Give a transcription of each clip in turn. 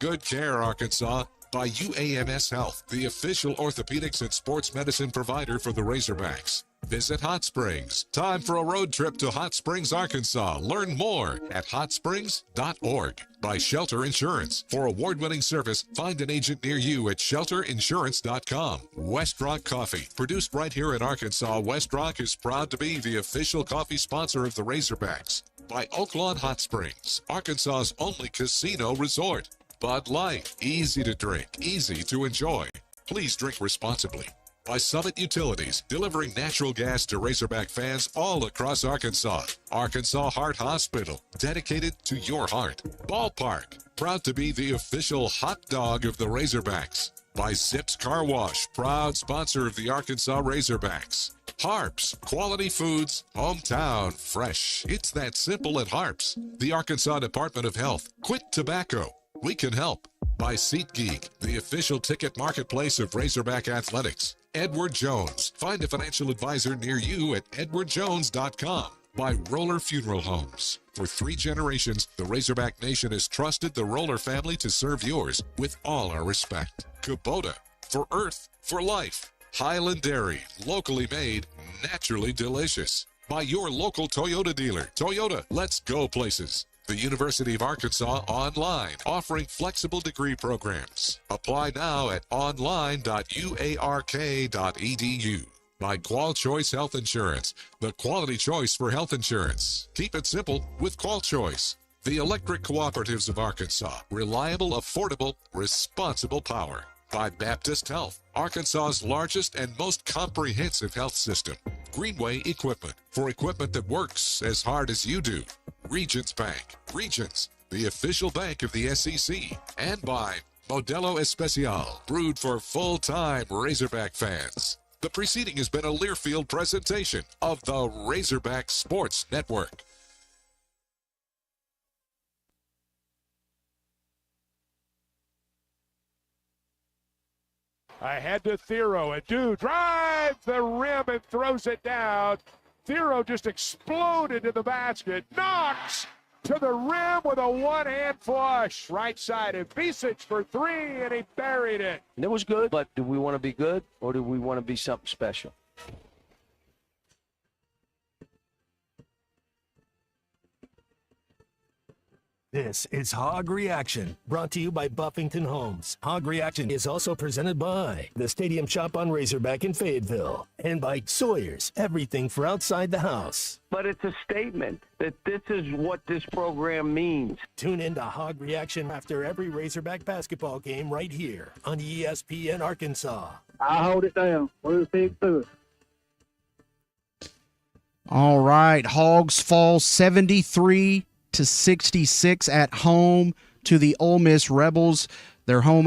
good care, Arkansas, by UAMS Health, the official orthopedics and sports medicine provider for the Razorbacks. Visit Hot Springs. Time for a road trip to Hot Springs, Arkansas. Learn more at hotsprings.org. By Shelter Insurance. For award-winning service, find an agent near you at shelterinsurance.com. West Rock Coffee. Produced right here in Arkansas, West Rock is proud to be the official coffee sponsor of the Razorbacks. By Oaklawn Hot Springs, Arkansas's only casino resort. Bud Light. Easy to drink, easy to enjoy. Please drink responsibly. By Summit Utilities, delivering natural gas to Razorback fans all across Arkansas. Arkansas Heart Hospital, dedicated to your heart. Ballpark, proud to be the official hot dog of the Razorbacks. By Zips Car Wash, proud sponsor of the Arkansas Razorbacks. Harps, quality foods, hometown fresh. It's that simple at Harps. The Arkansas Department of Health. Quit tobacco. We can help. By SeatGeek, the official ticket marketplace of Razorback Athletics. Edward Jones. Find a financial advisor near you at edwardjones.com. By Roller Funeral Homes. For 3 generations, the Razorback Nation has trusted the Roller family to serve yours with all our respect. Kubota. For Earth. For Life. Highland Dairy. Locally made. Naturally delicious. By your local Toyota dealer. Toyota. Let's go places. The University of Arkansas Online, offering flexible degree programs. Apply now at online.uark.edu. By Qual Choice Health Insurance, the quality choice for health insurance. Keep it simple with Qual Choice. The Electric Cooperatives of Arkansas, reliable, affordable, responsible power. By Baptist Health, Arkansas's largest and most comprehensive health system. Greenway Equipment, for equipment that works as hard as you do. Regions Bank. Regions, the official bank of the SEC. And by Modelo Especial, brewed for full-time Razorback fans. The preceding has been a Learfield presentation of the Razorback Sports Network. Ahead to Thero, and Dew drives the rim and throws it down. Thero just exploded to the basket. Knox to the rim with a one-hand flush. Right side, and Bisic for 3, and he buried it. And it was good, but do we want to be good, or do we want to be something special? This is Hog Reaction, brought to you by Buffington Homes. Hog Reaction is also presented by the Stadium Shop on Razorback in Fayetteville and by Sawyer's, everything for outside the house. But it's a statement that this is what this program means. Tune in to Hog Reaction after every Razorback basketball game right here on ESPN Arkansas. I'll hold it down. We'll see it through it. All right, Hogs fall 73-66 at home to the Ole Miss Rebels. Their home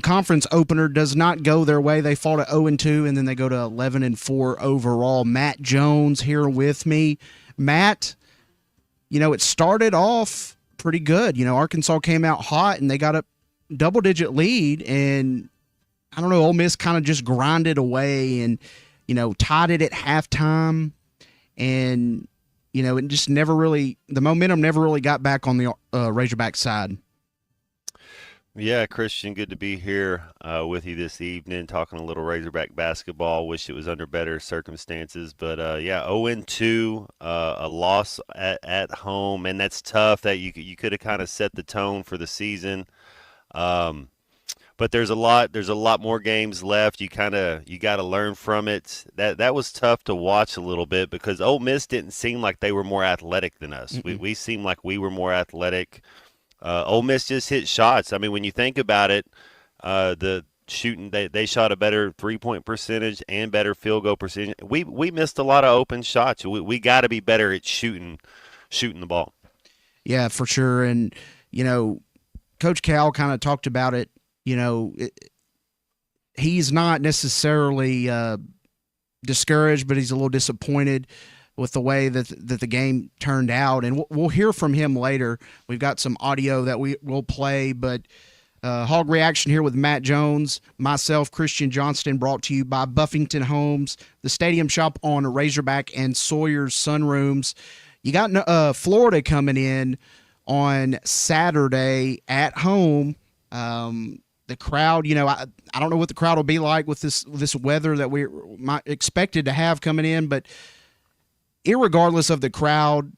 conference opener does not go their way. They fall to 0-2, and then they go to 11-4 overall. Matt Jones here with me. Matt, it started off pretty good. Arkansas came out hot, and they got a double-digit lead, and I don't know, Ole Miss kind of just grinded away and, tied it at halftime, and it just never really – the momentum never really got back on the Razorback side. Yeah, Christian, good to be here with you this evening, talking a little Razorback basketball. Wish it was under better circumstances. But, 0-2, a loss at home, and that's tough. That you could have kind of set the tone for the season. But there's a lot more games left. You got to learn from it. That was tough to watch a little bit because Ole Miss didn't seem like they were more athletic than us. We seemed like we were more athletic. Ole Miss just hit shots. I mean, when you think about it, the shooting they shot a better 3-point percentage and better field goal percentage. We missed a lot of open shots. We got to be better at shooting the ball. Yeah, for sure. And Coach Cal kind of talked about it. He's not necessarily discouraged, but he's a little disappointed with the way that the game turned out. And we'll hear from him later. We've got some audio that we will play, but Hog Reaction here with Matt Jones, myself, Christian Johnston, brought to you by Buffington Homes, the Stadium Shop on Razorback, and Sawyer's Sunrooms. You got Florida coming in on Saturday at home. The crowd, I don't know what the crowd will be like with this weather that we might expected to have coming in, but irregardless of the crowd,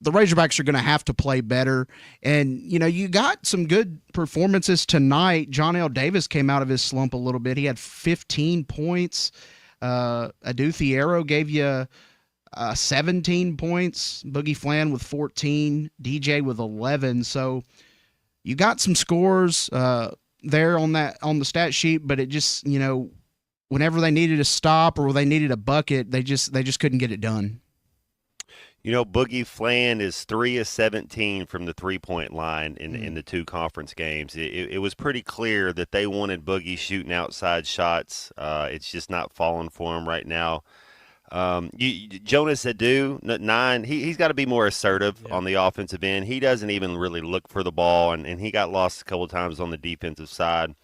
the Razorbacks are going to have to play better. And, you got some good performances tonight. John L. Davis came out of his slump a little bit. He had 15 points. Adu Thiero gave you 17 points. Boogie Flan with 14. DJ with 11. So you got some scores there on the stat sheet, but it just, whenever they needed a stop or they needed a bucket, they just couldn't get it done. Boogie Flan is 3 of 17 from the three-point line in the two conference games. It was pretty clear that they wanted Boogie shooting outside shots. It's just not falling for him right now. Jonas Adu, 9, he's got to be more assertive on the offensive end. He doesn't even really look for the ball, and he got lost a couple of times on the defensive side.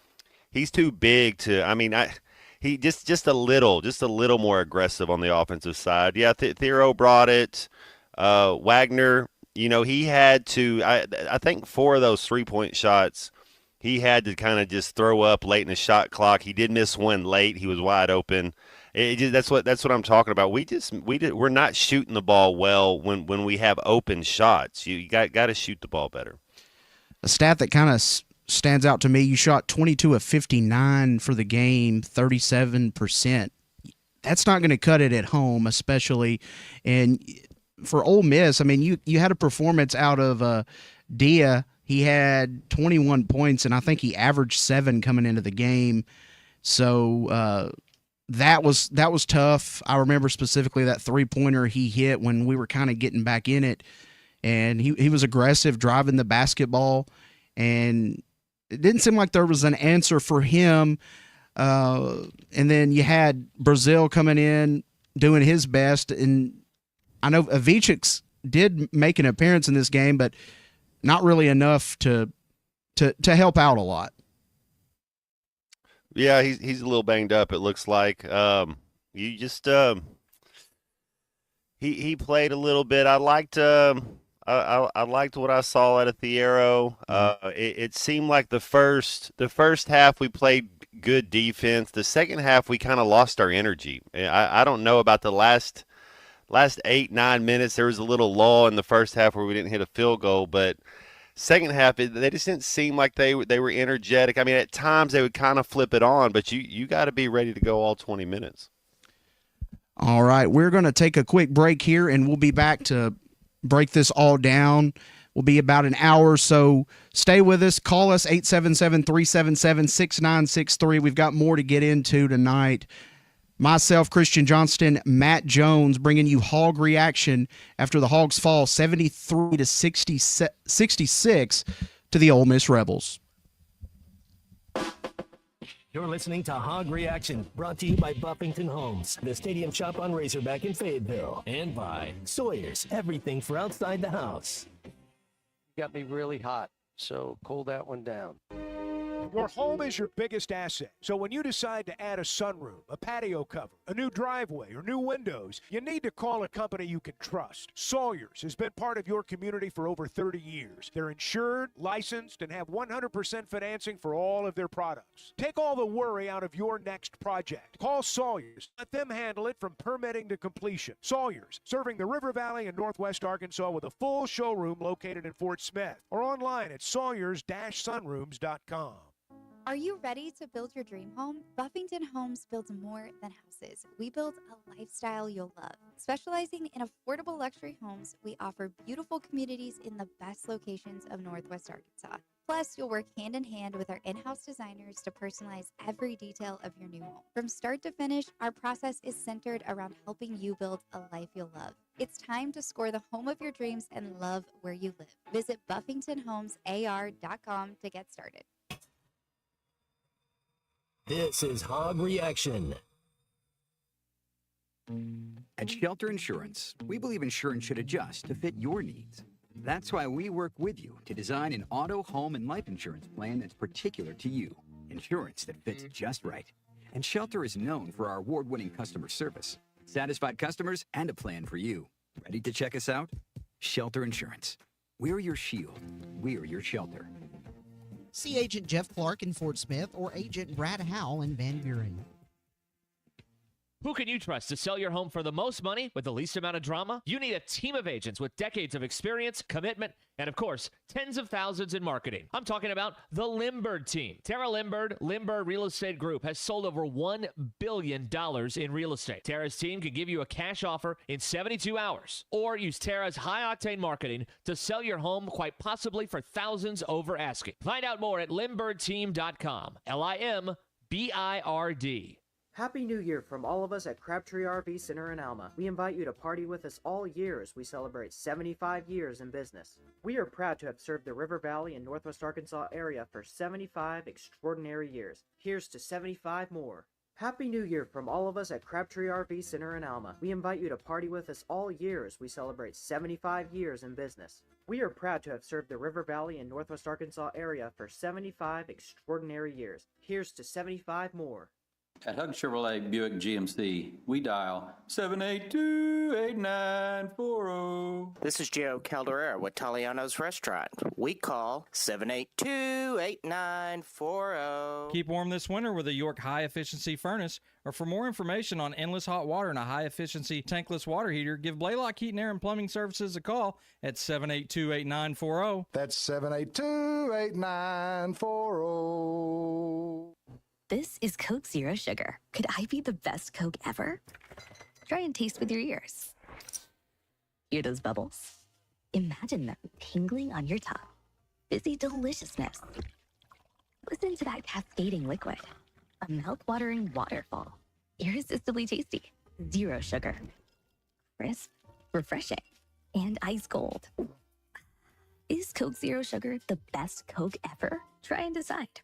He's too big to – he just a little more aggressive on the offensive side. Yeah, Thiero brought it. Wagner, he had to. I think 4 of those 3-point shots, he had to kind of just throw up late in the shot clock. He did miss one late. He was wide open. That's what I'm talking about. We're not shooting the ball well when we have open shots. You got to shoot the ball better. A stat that kind of stands out to me, you shot 22 of 59 for the game, 37%. That's not going to cut it at home, especially. And for Ole Miss, you had a performance out of Dia. He had 21 points, and I think he averaged 7 coming into the game. So that was tough. I remember specifically that 3-pointer he hit when we were kind of getting back in it, and he was aggressive driving the basketball, and it didn't seem like there was an answer for him. And then you had Brazil coming in doing his best, and I know Avicic did make an appearance in this game, but not really enough to help out a lot. Yeah, he's a little banged up, it looks like. He played a little bit. I liked what I saw out of Thiero. It seemed like the first half we played good defense. The second half we kind of lost our energy. I don't know about the last 8-9 minutes. There was a little lull in the first half where we didn't hit a field goal, but second half they just didn't seem like they were energetic. At times they would kind of flip it on, but you got to be ready to go all 20 minutes. All right, we're going to take a quick break here, and we'll be back to break this all down. We'll be about an hour, so stay with us. Call us 877-377-6963. We've got more to get into tonight. Myself, Christian Johnston, Matt Jones, bringing you Hog reaction after the Hogs fall 73-66 to the Ole Miss Rebels. You're listening to Hog Reaction, brought to you by Buffington Homes, the Stadium Shop on Razorback in Fayetteville, and by Sawyer's, everything for outside the house. Got me really hot, so cool that one down. Your home is your biggest asset. So when you decide to add a sunroom, a patio cover, a new driveway, or new windows, you need to call a company you can trust. Sawyer's has been part of your community for over 30 years. They're insured, licensed, and have 100% financing for all of their products. Take all the worry out of your next project. Call Sawyer's. Let them handle it from permitting to completion. Sawyer's, serving the River Valley and Northwest Arkansas with a full showroom located in Fort Smith or online at sawyers-sunrooms.com. Are you ready to build your dream home? Buffington Homes builds more than houses. We build a lifestyle you'll love. Specializing in affordable luxury homes, we offer beautiful communities in the best locations of Northwest Arkansas. Plus, you'll work hand in hand with our in-house designers to personalize every detail of your new home. From start to finish, our process is centered around helping you build a life you'll love. It's time to score the home of your dreams and love where you live. Visit BuffingtonHomesAR.com to get started. This is Hog Reaction. At Shelter Insurance, we believe insurance should adjust to fit your needs. That's why we work with you to design an auto, home, and life insurance plan that's particular to you. Insurance that fits just right. And Shelter is known for our award-winning customer service, satisfied customers, and a plan for you. Ready to check us out? Shelter Insurance. We're your shield. We're your shelter. See Agent Jeff Clark in Fort Smith or Agent Brad Howell in Van Buren. Who can you trust to sell your home for the most money with the least amount of drama? You need a team of agents with decades of experience, commitment, and of course, tens of thousands in marketing. I'm talking about the Limbird team. Tara Limbird Real Estate Group has sold over $1 billion in real estate. Tara's team can give you a cash offer in 72 hours or use Tara's high-octane marketing to sell your home quite possibly for thousands over asking. Find out more at limbirdteam.com. LIMBIRD. Happy New Year from all of us at Crabtree RV Center in Alma. We invite you to party with us all year as we celebrate 75 years in business. We are proud to have served the River Valley and Northwest Arkansas area for 75 extraordinary years. Here's to 75 more. Happy New Year from all of us at Crabtree RV Center in Alma. We invite you to party with us all year as we celebrate 75 years in business. We are proud to have served the River Valley and Northwest Arkansas area for 75 extraordinary years. Here's to 75 more. At Hug Chevrolet Buick GMC, we dial 782-8940. This is Joe Calderera with Taliano's Restaurant. We call 782-8940. Keep warm this winter with a York high-efficiency furnace. Or for more information on endless hot water and a high-efficiency tankless water heater, give Blaylock Heating, Air, and Plumbing Services a call at 782-8940. That's 782-8940. This is Coke Zero Sugar. Could I be the best Coke ever? Try and taste with your ears. Hear those bubbles? Imagine them tingling on your tongue. Fizzy deliciousness. Listen to that cascading liquid. A mouth-watering waterfall. Irresistibly tasty. Zero sugar. Crisp, refreshing, and ice cold. Is Coke Zero Sugar the best Coke ever? Try and decide.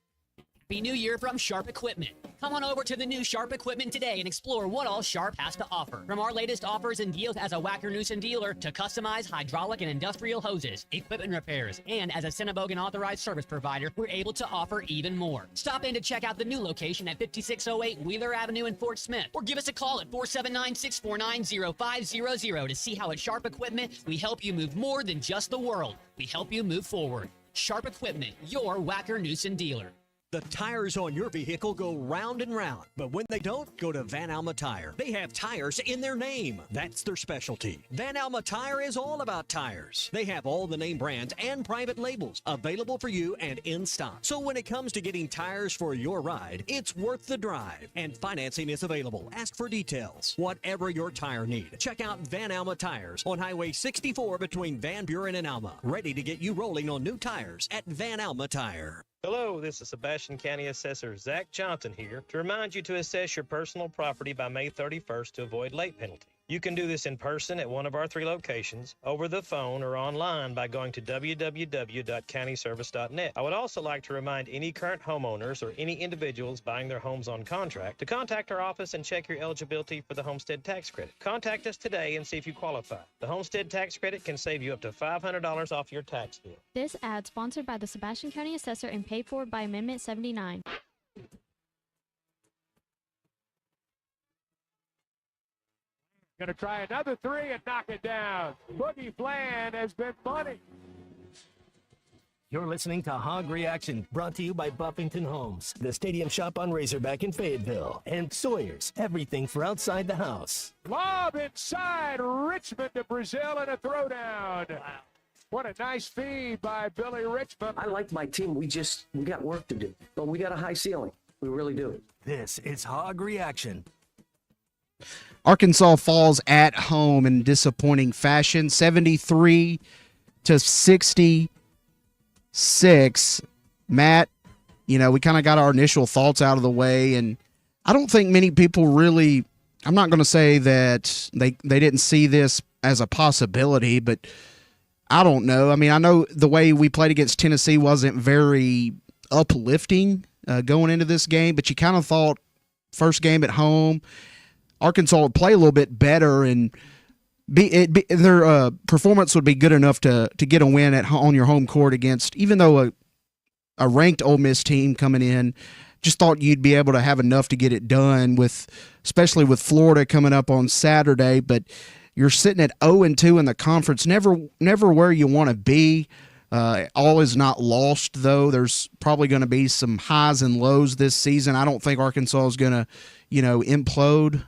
Happy New Year from Sharp Equipment. Come on over to the new Sharp Equipment today and explore what all Sharp has to offer. From our latest offers and deals as a Wacker Newson dealer to customized hydraulic and industrial hoses, equipment repairs, and as a Cinnabogan authorized service provider, we're able to offer even more. Stop in to check out the new location at 5608 Wheeler Avenue in Fort Smith, or give us a call at 479-649-0500 to see how at Sharp Equipment we help you move more than just the world. We help you move forward. Sharp Equipment, your Wacker Newson dealer. The tires on your vehicle go round and round, but when they don't, go to Van Alma Tire. They have tires in their name. That's their specialty. Van Alma Tire is all about tires. They have all the name brands and private labels available for you and in stock. So when it comes to getting tires for your ride, it's worth the drive. And financing is available. Ask for details. Whatever your tire need, check out Van Alma Tires on Highway 64 between Van Buren and Alma. Ready to get you rolling on new tires at Van Alma Tire. Hello, this is Sebastian County Assessor Zach Johnson here to remind you to assess your personal property by May 31st to avoid late penalty. You can do this in person at one of our 3 locations, over the phone, or online by going to www.countyservice.net. I would also like to remind any current homeowners or any individuals buying their homes on contract to contact our office and check your eligibility for the homestead tax credit. Contact us today and see if you qualify. The homestead tax credit can save you up to $500 off your tax bill. This ad sponsored by the Sebastian County Assessor and paid for by Amendment 79. Going to try another three and knock it down. Boogie Flan has been money. You're listening to Hog Reaction, brought to you by Buffington Homes, the Stadium Shop on Razorback in Fayetteville, and Sawyer's, everything for outside the house. Lob inside, Richmond to Brazil and a throwdown. Wow. What a nice feed by Billy Richmond. I like my team. We got work to do, but we got a high ceiling. We really do. This is Hog Reaction. Arkansas falls at home in disappointing fashion, 73-66. Matt, we kind of got our initial thoughts out of the way, and I don't think many people really, I'm not going to say that they didn't see this as a possibility, but I don't know. I mean, I know the way we played against Tennessee wasn't very uplifting going into this game, but you kind of thought first game at home, Arkansas would play a little bit better and their performance would be good enough to get a win on your home court against, even though a ranked Ole Miss team coming in. Just thought you'd be able to have enough to get it done, especially with Florida coming up on Saturday. But You're sitting at 0-2 in the conference, never where you want to be. All is not lost, though. There's probably going to be some highs and lows this season. I don't think Arkansas is going to, implode.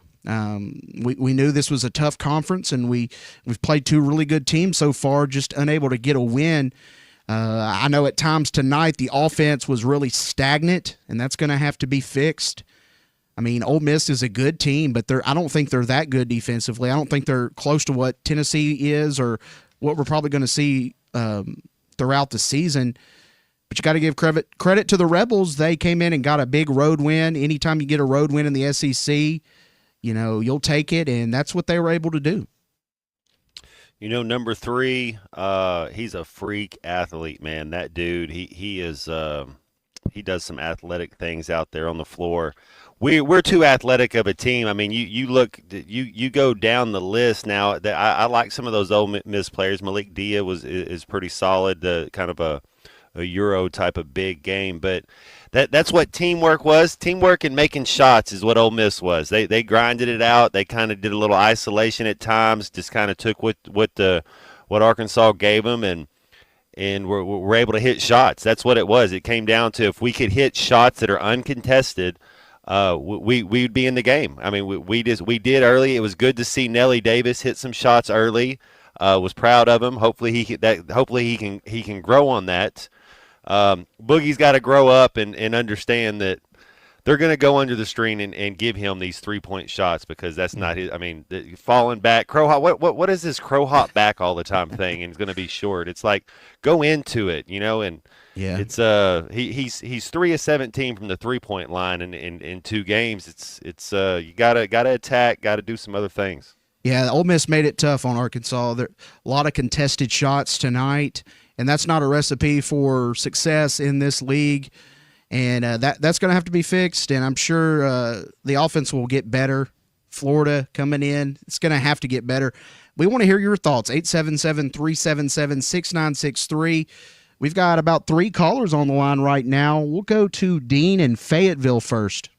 We knew this was a tough conference, and we've played two really good teams so far, just unable to get a win. I know at times tonight the offense was really stagnant, and that's going to have to be fixed. I mean, Ole Miss is a good team, but I don't think they're that good defensively. I don't think they're close to what Tennessee is or what we're probably going to see throughout the season. But you got to give credit to the Rebels. They came in and got a big road win. Anytime you get a road win in the SEC, you'll take it, and that's what they were able to do. Number 3, he's a freak athlete, man. That dude, he is he does some athletic things out there on the floor. We're too athletic of a team. I mean, you go down the list now. I like some of those Ole Miss players. Malik Dia is pretty solid, kind of a Euro type of big game, but that's what teamwork was. Teamwork and making shots is what Ole Miss was. They grinded it out. They kind of did a little isolation at times, just kind of took what Arkansas gave them, and we're able to hit shots. That's what it was. It came down to if we could hit shots that are uncontested, we'd be in the game. I mean, we did early. It was good to see Nelly Davis hit some shots early. Was proud of him. Hopefully he can grow on that. Boogie's got to grow up and understand that they're going to go under the screen and give him these 3-point shots because that's not his. I mean, falling back, crow hop. What is this crow hop back all the time thing? And it's going to be short. It's like go into it, and yeah, it's he's 3 of 17 from the 3-point line in 2 games. It's you gotta attack, gotta do some other things. Yeah, Ole Miss made it tough on Arkansas. There a lot of contested shots tonight, and that's not a recipe for success in this league. And that's going to have to be fixed, and I'm sure the offense will get better. Florida coming in, it's going to have to get better. We want to hear your thoughts, 877-377-6963. We've got about 3 callers on the line right now. We'll go to Dean in Fayetteville first.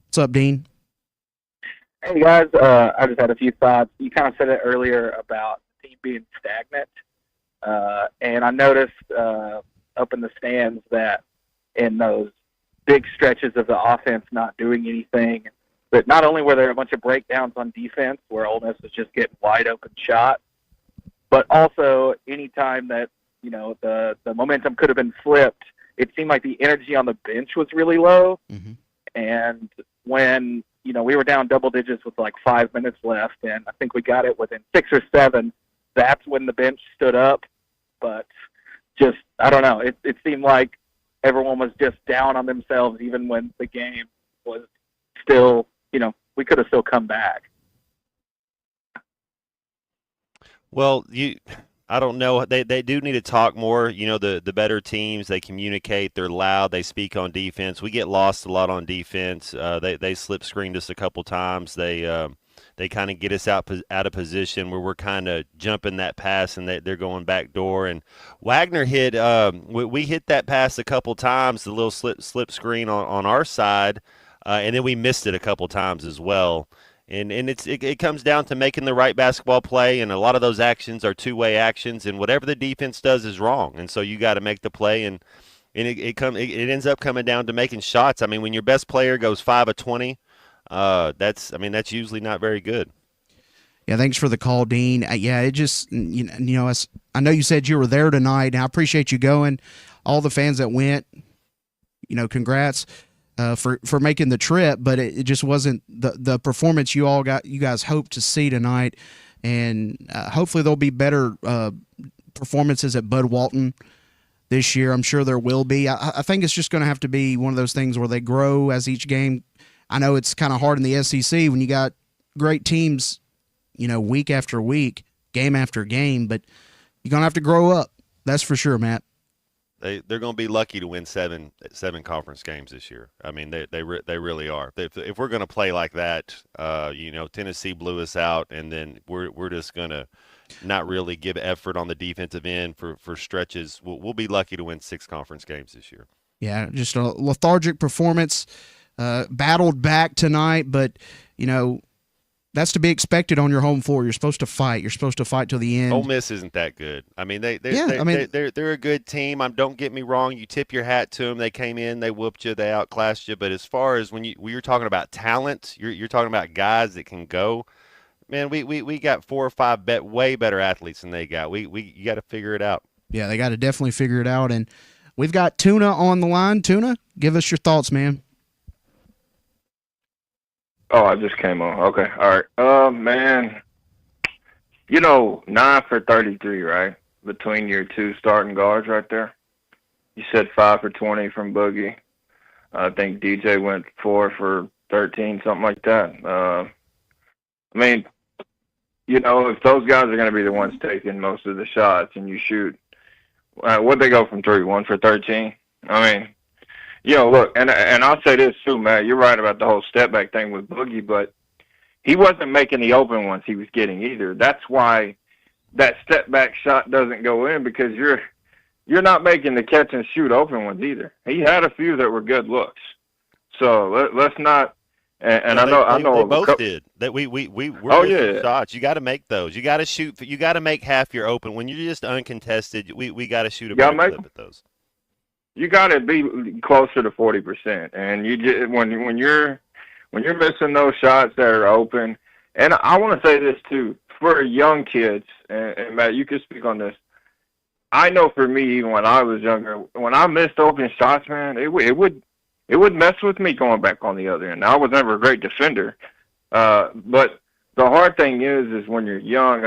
What's up, Dean? Hey, guys. I just had a few thoughts. You kind of said it earlier about the team being stagnant, and I noticed up in the stands that in those big stretches of the offense not doing anything, but not only were there a bunch of breakdowns on defense where Ole Miss was just getting wide open shots, but also anytime that, the momentum could have been flipped, it seemed like the energy on the bench was really low. Mm-hmm. And when, we were down double digits with like 5 minutes left, and I think we got it within 6 or 7, that's when the bench stood up. But just, I don't know, it seemed like everyone was just down on themselves even when the game was still, we could have still come back. Well, I don't know. They do need to talk more. The better teams, they communicate, they're loud, they speak on defense. We get lost a lot on defense. They slip screened us a couple times. They kind of get us out of position where we're kind of jumping that pass and they're going back door. And Wagner hit. We hit that pass a couple times, the little slip screen on our side, and then we missed it a couple times as well. And it comes down to making the right basketball play, and a lot of those actions are two-way actions, and whatever the defense does is wrong. And so you got to make the play, and it ends up coming down to making shots. I mean, when your best player goes 5 of 20, that's usually not very good. Yeah, thanks for the call, Dean. Yeah, it just I know you said you were there tonight, and I appreciate you going. All the fans that went, congrats. For making the trip, but it just wasn't the performance you guys hoped to see tonight, and hopefully there'll be better performances at Bud Walton this year. I'm sure there will be. I think it's just going to have to be one of those things where they grow as each game. I know it's kind of hard in the SEC when you got great teams, week after week, game after game, but you're going to have to grow up. That's for sure, Matt. They're going to be lucky to win seven conference games this year. I mean, they really are. If we're going to play like that, Tennessee blew us out, and then we're just going to not really give effort on the defensive end for stretches. We'll be lucky to win 6 conference games this year. Yeah, just a lethargic performance. Battled back tonight, but That's to be expected on your home floor. You're supposed to fight. You're supposed to fight till the end. Ole Miss isn't that good. I mean, they're a good team. Don't get me wrong. You tip your hat to them. They came in, they whooped you, they outclassed you. But as far as when you're talking about talent, you're talking about guys that can go. Man, we got 4 or 5 way better athletes than they got. You got to figure it out. Yeah, they got to definitely figure it out. And we've got Tuna on the line. Tuna, give us your thoughts, man. Oh, I just came on. Okay, all right. Man, 9 for 33, right? Between your 2 starting guards right there. You said 5 for 20 from Boogie. I think DJ went 4 for 13, something like that. I mean, if those guys are going to be the ones taking most of the shots and you shoot, what'd they go from 3? 1 for 13? I mean, look, and I'll say this too, Matt. You're right about the whole step back thing with Boogie, but he wasn't making the open ones he was getting either. That's why that step back shot doesn't go in, because you're not making the catch and shoot open ones either. He had a few that were good looks. So let's not. And I know they both did that. We're missing shots. You got to make those. You got to shoot. You got to make half your open. When you're just uncontested, we got to shoot a better clip at those. You got to be closer to 40%, and you just, when you're missing those shots that are open. And I want to say this too, for young kids, and Matt, you can speak on this. I know for me, even when I was younger, when I missed open shots, man, it would mess with me going back on the other end. I was never a great defender, but the hard thing is when you're young.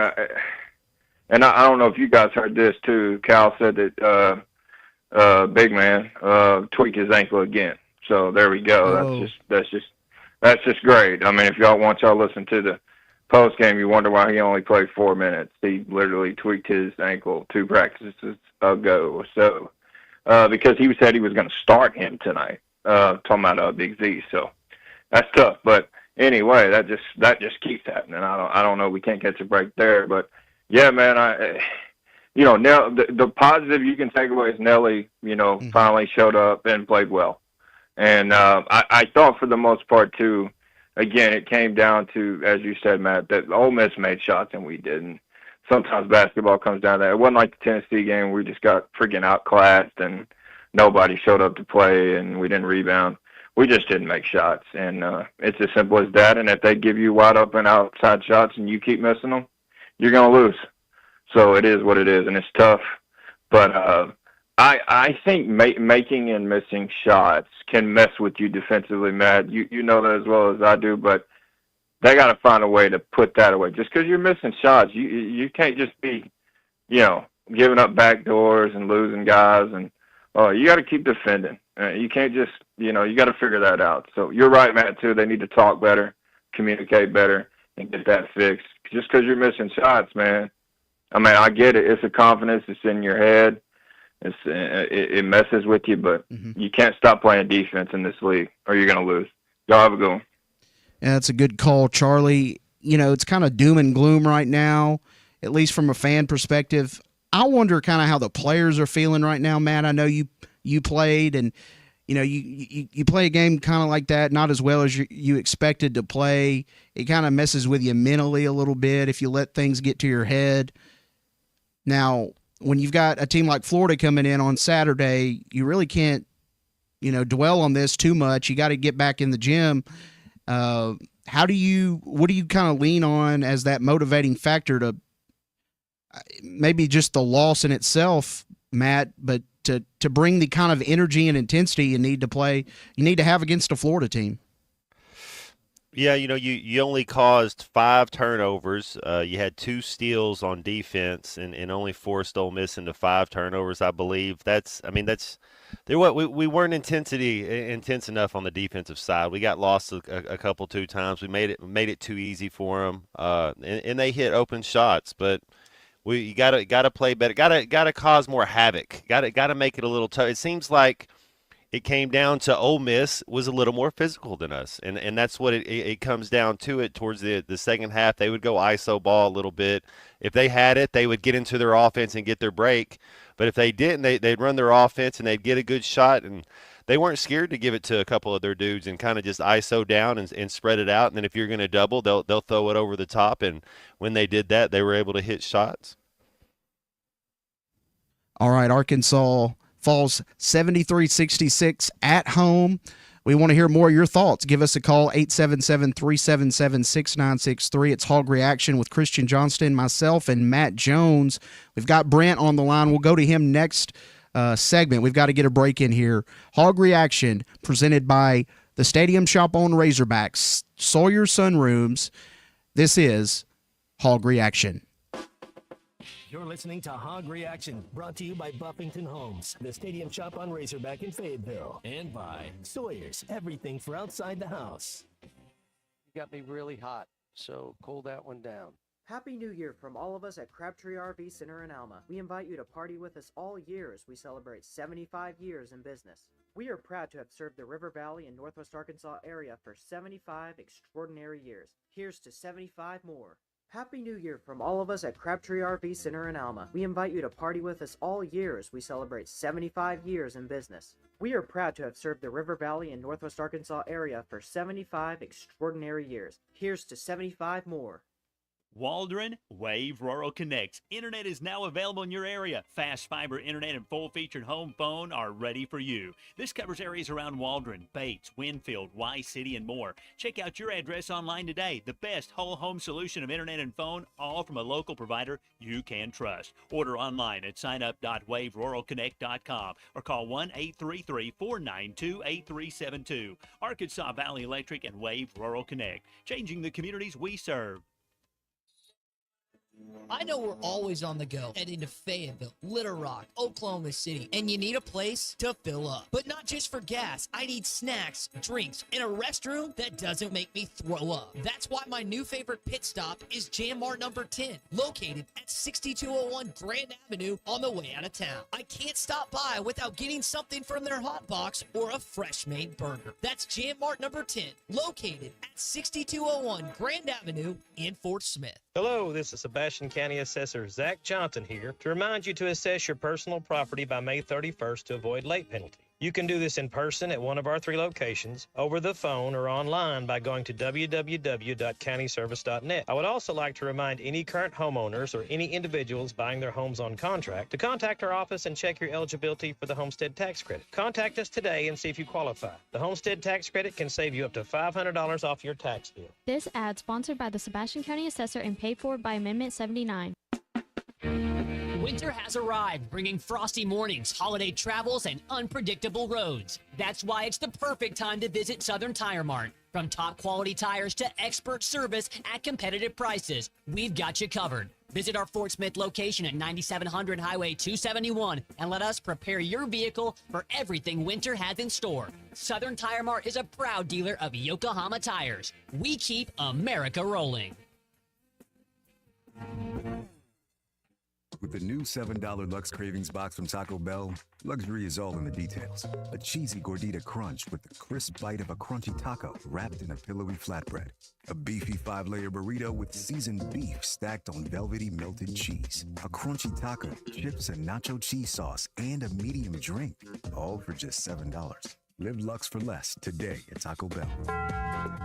And I don't know if you guys heard this too. Cal said that big man tweaked his ankle again. So there we go. Oh. That's just great. I mean, if y'all listen to the post game, you wonder why he only played 4 minutes. He literally tweaked his ankle 2 practices ago. So because he said he was going to start him tonight. Talking about Big Z. So that's tough. But anyway, that just keeps happening. I don't know. We can't catch a break there. But yeah, man, now the positive you can take away is Nelly, finally showed up and played well. And I thought for the most part, too, again, it came down to, as you said, Matt, that Ole Miss made shots and we didn't. Sometimes basketball comes down to that. It wasn't like the Tennessee game where we just got freaking outclassed and nobody showed up to play and we didn't rebound. We just didn't make shots. And it's as simple as that. And if they give you wide open outside shots and you keep missing them, you're going to lose. So it is what it is, and it's tough. But I think making and missing shots can mess with you defensively, Matt. You know that as well as I do, but they got to find a way to put that away. Just because you're missing shots, you can't just be, giving up backdoors and losing guys. And you got to keep defending. You can't just, you got to figure that out. So you're right, Matt, too. They need to talk better, communicate better, and get that fixed. Just because you're missing shots, man. I mean, I get it. It's a confidence. It's in your head. It messes with you, but you can't stop playing defense in this league or you're going to lose. Y'all have a good one. Yeah, that's a good call, Charlie. It's kind of doom and gloom right now, at least from a fan perspective. I wonder kind of how the players are feeling right now, Matt. I know you played, and you play a game kind of like that, not as well as you expected to play. It kind of messes with you mentally a little bit if you let things get to your head. Now, when you've got a team like Florida coming in on Saturday, you really can't, dwell on this too much. You got to get back in the gym. What do you kind of lean on as that motivating factor to maybe just the loss in itself, Matt, but to bring the kind of energy and intensity you need to have against a Florida team? Yeah, you only caused 5 turnovers. You had 2 steals on defense and only forced Ole Miss into 5 turnovers, I believe. We weren't intense enough on the defensive side. We got lost a couple 2 times. We made it too easy for them, and they hit open shots. But you gotta play better. Gotta cause more havoc. Gotta make it a little tough. It seems like it came down to Ole Miss was a little more physical than us, and that's what it comes down to. It towards the second half, they would go ISO ball a little bit. If they had it, they would get into their offense and get their break. But if they didn't, they'd run their offense and they'd get a good shot. And they weren't scared to give it to a couple of their dudes and kind of just ISO down and spread it out. And then if you're going to double, they'll throw it over the top. And when they did that, they were able to hit shots. All right, Arkansas falls 73-66 at home. We want to hear more of your thoughts. Give us a call, 877-377-6963. It's Hog Reaction with Christian Johnston, myself, and Matt Jones. We've got Brent on the line. We'll go to him next segment. We've got to get a break in here. Hog Reaction presented by the Stadium Shop on Razorbacks, Sawyer Sunrooms. This is Hog Reaction. You're listening to Hog Reaction, brought to you by Buffington Homes, the Stadium Shop on Razorback in Fayetteville, and by Sawyer's, everything for outside the house. You got me really hot, so cool that one down. Happy New Year from all of us at Crabtree RV Center in Alma. We invite you to party with us all year as we celebrate 75 years in business. We are proud to have served the River Valley and Northwest Arkansas area for 75 extraordinary years. Here's to 75 more. Happy New Year from all of us at Crabtree RV Center in Alma. We invite you to party with us all year as we celebrate 75 years in business. We are proud to have served the River Valley and Northwest Arkansas area for 75 extraordinary years. Here's to 75 more. Waldron Wave Rural Connect. Internet is now available in your area. Fast fiber internet and full-featured home phone are ready for you. This covers areas around Waldron, Bates, Winfield, Y-City, and more. Check out your address online today. The best whole home solution of internet and phone, all from a local provider you can trust. Order online at signup.waveruralconnect.com or call 1-833-492-8372. Arkansas Valley Electric and Wave Rural Connect, changing the communities we serve. I know we're always on the go, heading to Fayetteville, Little Rock, Oklahoma City, and you need a place to fill up. But not just for gas. I need snacks, drinks, and a restroom that doesn't make me throw up. That's why my new favorite pit stop is Jam Mart number 10, located at 6201 Grand Avenue on the way out of town. I can't stop by without getting something from their hot box or a fresh made burger. That's Jam Mart number 10, located at 6201 Grand Avenue in Fort Smith. Hello, this is Sebastian County Assessor Zach Johnson here to remind you to assess your personal property by May 31st to avoid late penalty. You can do this in person at one of our 3 locations, over the phone, or online by going to www.countyservice.net. I would also like to remind any current homeowners or any individuals buying their homes on contract to contact our office and check your eligibility for the homestead tax credit. Contact us today and see if you qualify. The homestead tax credit can save you up to $500 off your tax bill. This ad sponsored by the Sebastian County Assessor and paid for by Amendment 79. Winter has arrived, bringing frosty mornings, holiday travels, and unpredictable roads. That's why it's the perfect time to visit Southern Tire Mart. From top quality tires to expert service at competitive prices, we've got you covered. Visit our Fort Smith location at 9700 Highway 271 and let us prepare your vehicle for everything winter has in store. Southern Tire Mart is a proud dealer of Yokohama tires. We keep America rolling. With the new $7 Lux Cravings box from Taco Bell, luxury is all in the details. A cheesy gordita crunch with the crisp bite of a crunchy taco wrapped in a pillowy flatbread. A beefy 5-layer burrito with seasoned beef stacked on velvety melted cheese. A crunchy taco, chips and nacho cheese sauce, and a medium drink. All for just $7. Live Lux for less today at Taco Bell.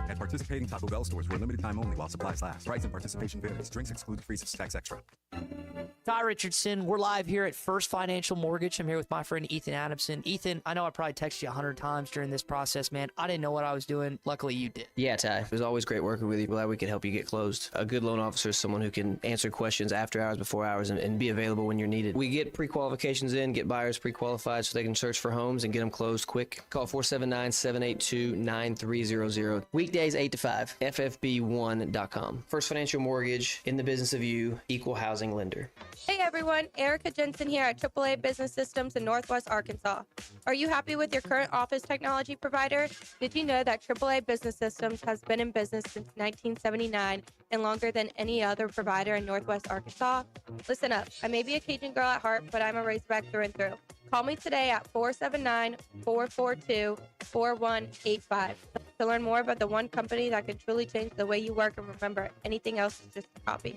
At participating Taco Bell stores for a limited time only while supplies last. Price and participation varies. Drinks exclude freezes. Tax extra. Ty Richardson, we're live here at First Financial Mortgage. I'm here with my friend Ethan Adamson. Ethan, I know I probably texted you 100 times during this process, man. I didn't know what I was doing. Luckily, you did. Yeah, Ty. It was always great working with you. Glad we could help you get closed. A good loan officer is someone who can answer questions after hours, before hours, and be available when you're needed. We get pre-qualifications in, get buyers pre-qualified so they can search for homes and get them closed quick. Call 479-782-9300. Weekdays 8 to 5. FFB1.com. First Financial Mortgage, in the business of you, equal housing lender. Hey everyone, Erica Jensen here at AAA Business Systems in Northwest Arkansas. Are you happy with your current office technology provider? Did you know that AAA Business Systems has been in business since 1979 and longer than any other provider in Northwest Arkansas? Listen up, I may be a Cajun girl at heart, but I'm a Razorback through and through. Call me today at 479-442-4185 to learn more about the one company that can truly change the way you work, and remember, anything else is just a copy.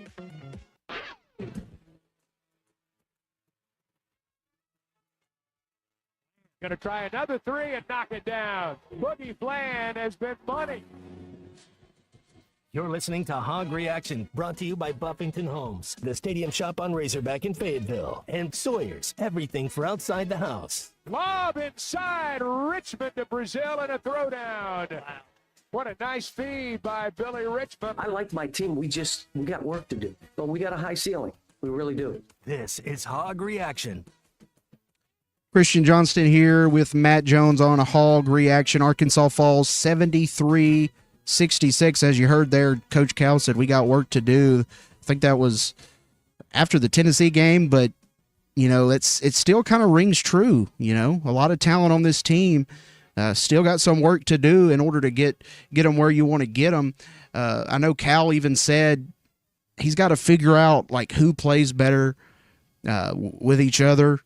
Going to try another three and knock it down. Boogie Flan has been money. You're listening to Hog Reaction, brought to you by Buffington Homes, the Stadium Shop on Razorback in Fayetteville, and Sawyer's, everything for outside the house. Lob inside, Richmond to Brazil and a throwdown. What a nice feed by Billy Richmond. I like my team. We got work to do, but we got a high ceiling. We really do. This is Hog Reaction. Christian Johnston here with Matt Jones on a Hog Reaction. Arkansas falls 73-66. As you heard there, Coach Cal said we got work to do. I think that was after the Tennessee game, but you know, it still kind of rings true. You know, a lot of talent on this team. Still got some work to do in order to get them where you want to get them. I know Cal even said he's got to figure out like who plays better with each other.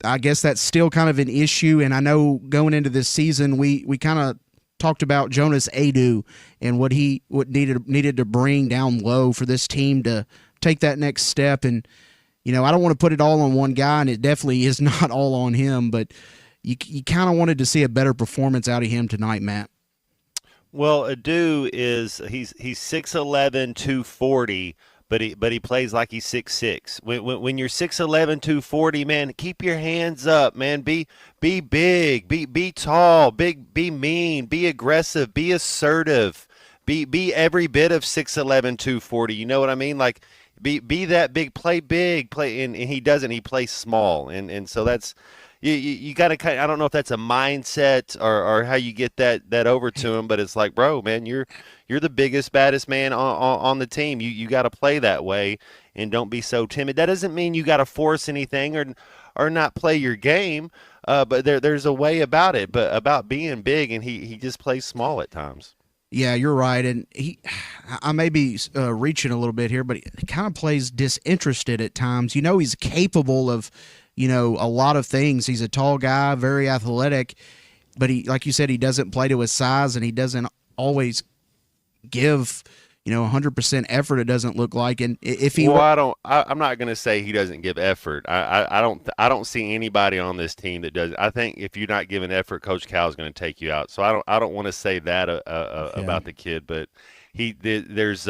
I guess that's still kind of an issue. And I know going into this season, we kind of talked about Jonas Adu and what needed to bring down low for this team to take that next step. And you know, I don't want to put it all on one guy, and it definitely is not all on him, but you kind of wanted to see a better performance out of him tonight, Matt. Well, Adu he's 6'11", 240, but he plays like he's 6'6". When you're 6'11", 240, man, keep your hands up, man. Be big, be tall, be mean, be aggressive, be assertive, be every bit of 6'11", 240. You know what I mean? Like be that big, play big, and he doesn't. He plays small, and so that's. You got to I don't know if that's a mindset or how you get that over to him, but it's like, bro, man, you're the biggest, baddest man on the team. You got to play that way and don't be so timid. That doesn't mean you got to force anything or not play your game, but there's a way about it, but about being big, and he just plays small at times. Yeah, you're right, and I may be reaching a little bit here, but he kind of plays disinterested at times. You know, he's capable of, you know, a lot of things. He's a tall guy, very athletic, but he, like you said, he doesn't play to his size, and he doesn't always give, you know, 100% effort. It doesn't look like, and if he, I'm not going to say he doesn't give effort. I don't see anybody on this team that does. I think if you're not giving effort, Coach Cal is going to take you out. So I don't want to say that about the kid, but. There's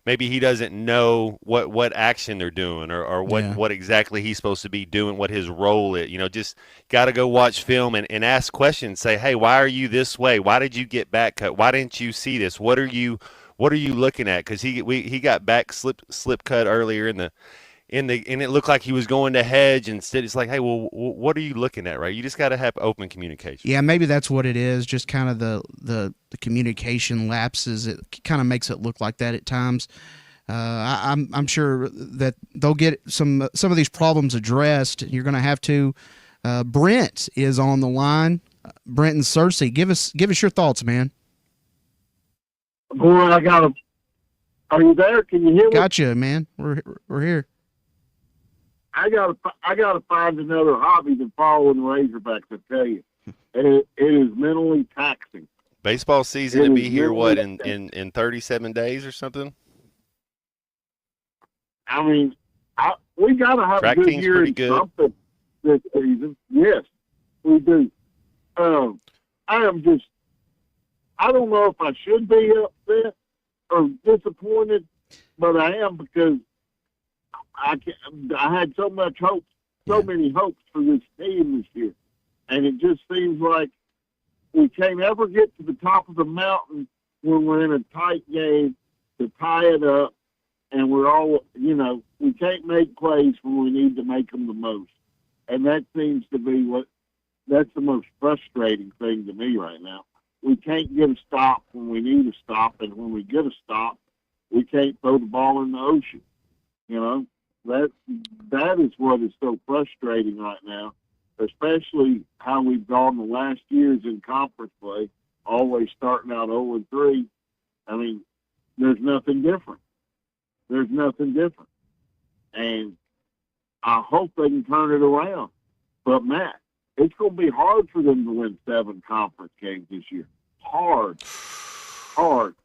maybe he doesn't know what action they're doing or what exactly he's supposed to be doing, what his role is. You know, just got to go watch film and ask questions. Say, hey, why are you this way? Why did you get back cut? Why didn't you see this? What are you looking at? Because he got back slip cut earlier and it looked like he was going to hedge. Instead, it's like, hey, well, what are you looking at, right? You just got to have open communication. Yeah, maybe that's what it is. Just kind of the communication lapses. It kind of makes it look like that at times. I'm sure that they'll get some of these problems addressed. You're going to have to. Brent is on the line. Brent and Cersei, give us your thoughts, man. Boy, are you there? Can you hear me? Gotcha, man. We're here. I gotta find another hobby than following the Razorbacks. I tell you, it is mentally taxing. Baseball season to be here, what, in 37 days or something? I mean, we gotta have a good year in something this season. Yes, we do. I don't know if I should be upset or disappointed, but I am because I had so much hope, many hopes for this team this year, and it just seems like we can't ever get to the top of the mountain when we're in a tight game to tie it up, and we're all, you know, we can't make plays when we need to make them the most, and that seems to be that's the most frustrating thing to me right now. We can't get a stop when we need a stop, and when we get a stop, we can't throw the ball in the ocean. You know, that is what is so frustrating right now, especially how we've gone the last years in conference play, always starting out 0-3. I mean, there's nothing different. And I hope they can turn it around. But, Matt, it's going to be hard for them to win 7 conference games this year. Hard.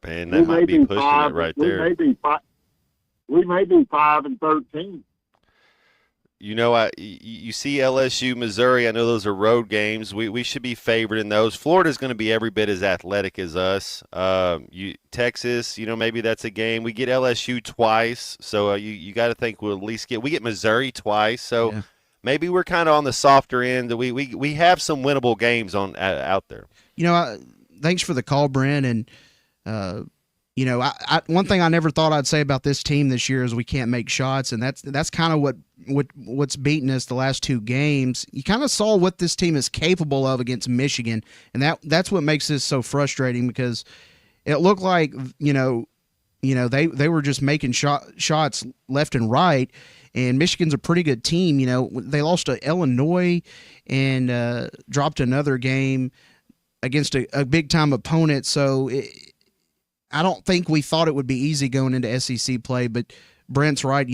Man, that might be pushing it right there. We may be 5-13. You see LSU, Missouri. I know those are road games. We should be favored in those. Florida's going to be every bit as athletic as us. Texas, maybe that's a game. We get LSU twice, so you got to think we'll at least we get Missouri twice. So Yeah. maybe we're kind of on the softer end. We have some winnable games out there. Thanks for the call, Brent. And one thing I never thought I'd say about this team this year is we can't make shots, and that's kind of what's beaten us the last two games. You kind of saw what this team is capable of against Michigan, and that's what makes this so frustrating, because it looked like they were just making shots left and right, and Michigan's a pretty good team. They lost to Illinois and dropped another game against a big time opponent, so I don't think we thought it would be easy going into SEC play, but Brent's right,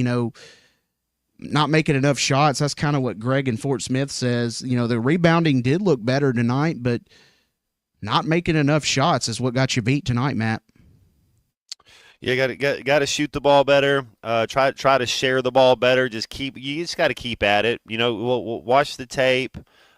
not making enough shots. That's kind of what Greg in Fort Smith says. The rebounding did look better tonight, but not making enough shots is what got you beat tonight, Matt. Yeah, got to shoot the ball better. Try to share the ball better. You just got to keep at it. We'll watch the tape.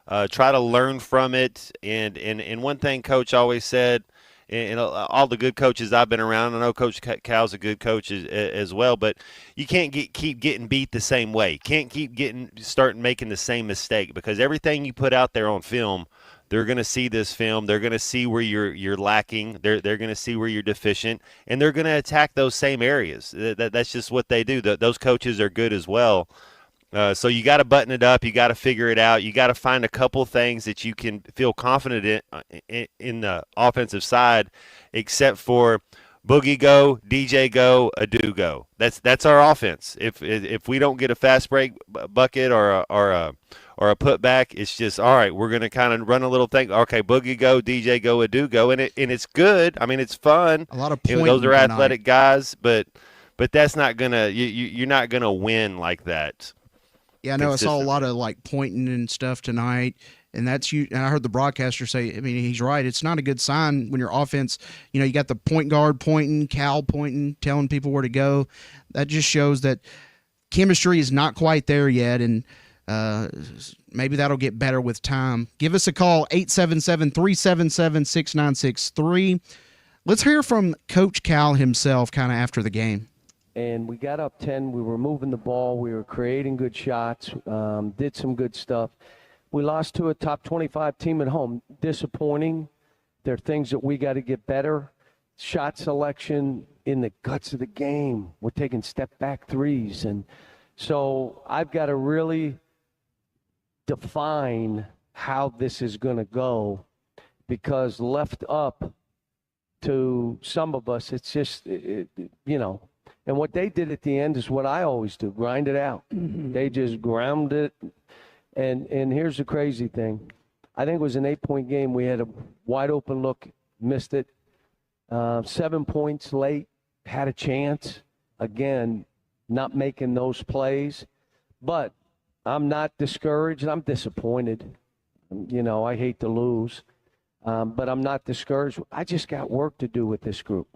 Try to learn from it. And one thing Coach always said, and all the good coaches I've been around, I know Coach Cal's a good coach as well, but you can't keep getting beat the same way. Can't keep starting making the same mistake, because everything you put out there on film, they're going to see this film. They're going to see where you're lacking. They're going to see where you're deficient, and they're going to attack those same areas. That's just what they do. Those coaches are good as well. So you got to button it up. You got to figure it out. You got to find a couple things that you can feel confident in the offensive side, except for Boogie go, DJ go, Adu go. That's our offense. If we don't get a fast break bucket or a putback, it's just all right. We're gonna kind of run a little thing. Okay, Boogie go, DJ go, Adu go, and it's good. I mean, it's fun. A lot of pointing those are athletic tonight. guys, but that's not gonna you're not gonna win like that. Yeah, I know. I saw a lot of pointing and stuff tonight, and and I heard the broadcaster say, I mean, he's right. It's not a good sign when your offense, you got the point guard pointing, Cal pointing, telling people where to go. That just shows that chemistry is not quite there yet, and maybe that'll get better with time. Give us a call, 877-377-6963. Let's hear from Coach Cal himself kind of after the game. And we got up 10. We were moving the ball. We were creating good shots, did some good stuff. We lost to a top 25 team at home. Disappointing. There are things that we got to get better. Shot selection in the guts of the game. We're taking step-back threes. And so I've got to really define how this is going to go, because left up to some of us, it's just, And what they did at the end is what I always do, grind it out. Mm-hmm. They just ground it. And here's the crazy thing. I think it was an 8-point game. We had a wide open look, missed it. 7 points late, had a chance. Again, not making those plays. But I'm not discouraged. I'm disappointed. I hate to lose. But I'm not discouraged. I just got work to do with this group.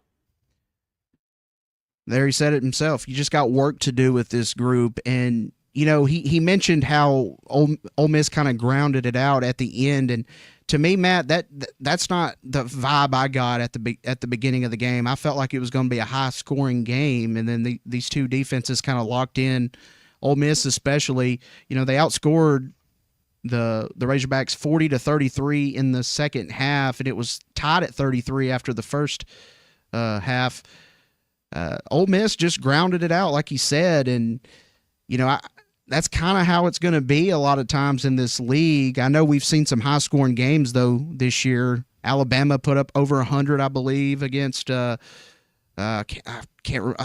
There, he said it himself. You just got work to do with this group. And, he mentioned how Ole Miss kind of grounded it out at the end. And to me, Matt, that's not the vibe I got at the beginning of the game. I felt like it was going to be a high-scoring game, and then these two defenses kind of locked in. Ole Miss especially, they outscored the Razorbacks 40-33 in the second half, and it was tied at 33 after the first half. Ole Miss just grounded it out, like he said, and that's kind of how it's going to be a lot of times in this league. I know we've seen some high-scoring games though this year. Alabama put up over 100, I believe, against I can't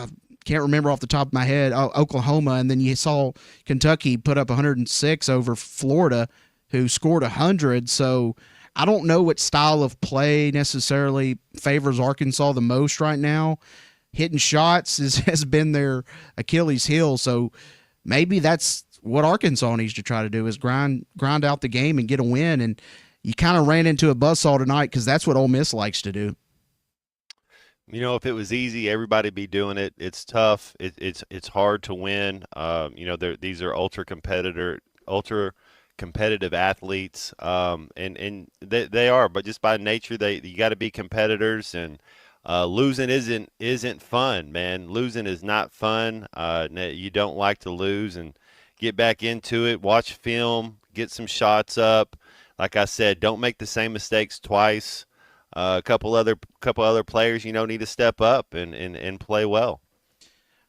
remember off the top of my head, Oklahoma, and then you saw Kentucky put up 106 over Florida, who scored 100. So I don't know what style of play necessarily favors Arkansas the most right now. Hitting shots has been their Achilles heel, so maybe that's what Arkansas needs to try to do, is grind out the game and get a win. And you kind of ran into a buzzsaw tonight, because that's what Ole Miss likes to do. If it was easy, everybody'd be doing it. It's tough. It's hard to win. These are ultra competitive athletes, and they are. But just by nature, you got to be competitors, and losing isn't fun, man. Losing is not fun. You don't like to lose, and get back into it. Watch film, get some shots up. Like I said, don't make the same mistakes twice. A couple other players, need to step up and play well.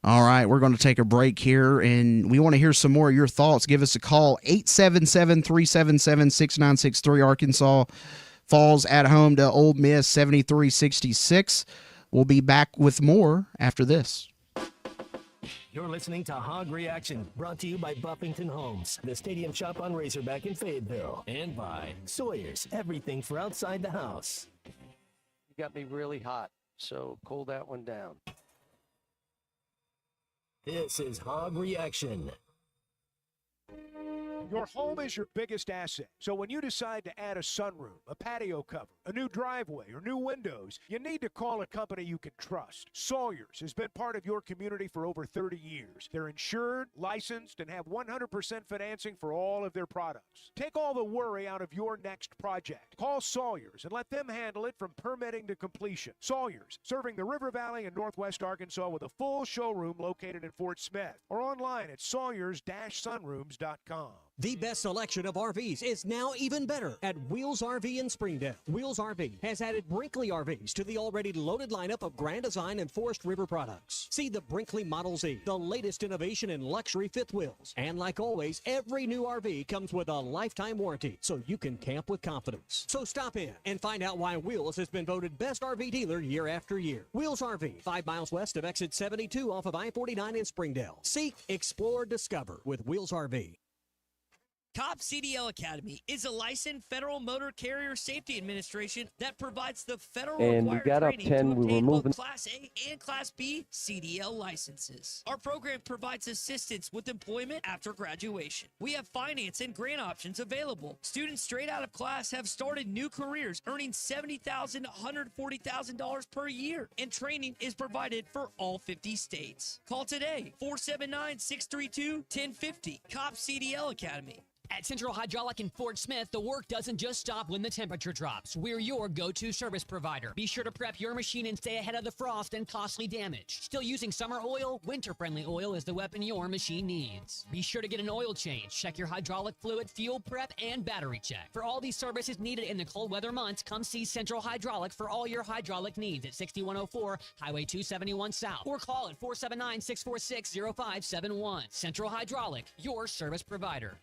All right, we're going to take a break here, and we want to hear some more of your thoughts. Give us a call, 877-377-6963. Arkansas falls at home to Ole Miss, 73-66. We'll be back with more after this. You're listening to Hog Reaction, brought to you by Buffington Homes, the Stadium Shop on Razorback in Fayetteville, and by Sawyer's, everything for outside the house. You got me really hot, so cool that one down. This is Hog Reaction. Your home is your biggest asset. So when you decide to add a sunroom, a patio cover, a new driveway, or new windows, you need to call a company you can trust. Sawyer's has been part of your community for over 30 years. They're insured, licensed, and have 100% financing for all of their products. Take all the worry out of your next project. Call Sawyer's and let them handle it from permitting to completion. Sawyer's, serving the River Valley and Northwest Arkansas with a full showroom located in Fort Smith or online at sawyers-sunrooms.com. The best selection of RVs is now even better at Wheels RV in Springdale. Wheels RV has added Brinkley RVs to the already loaded lineup of Grand Design and Forest River products. See the Brinkley Model Z, the latest innovation in luxury fifth wheels. And like always, every new RV comes with a lifetime warranty, so you can camp with confidence. So stop in and find out why Wheels has been voted best RV dealer year after year. Wheels RV, 5 miles west of exit 72 off of I-49 in Springdale. Seek, explore, discover with Wheels RV. COP CDL Academy is a licensed Federal Motor Carrier Safety Administration that provides the federal And we required got up training 10, to we were obtain moving. both Class A and Class B CDL licenses. Our program provides assistance with employment after graduation. We have finance and grant options available. Students straight out of class have started new careers earning $70,000 to $140,000 per year, and training is provided for all 50 states. Call today, 479-632-1050. COP CDL Academy. At Central Hydraulic in Fort Smith, the work doesn't just stop when the temperature drops. We're your go-to service provider. Be sure to prep your machine and stay ahead of the frost and costly damage. Still using summer oil? Winter-friendly oil is the weapon your machine needs. Be sure to get an oil change. Check your hydraulic fluid, fuel prep, and battery check. For all these services needed in the cold weather months, come see Central Hydraulic for all your hydraulic needs at 6104 Highway 271 South, or call at 479-646-0571. Central Hydraulic, your service provider.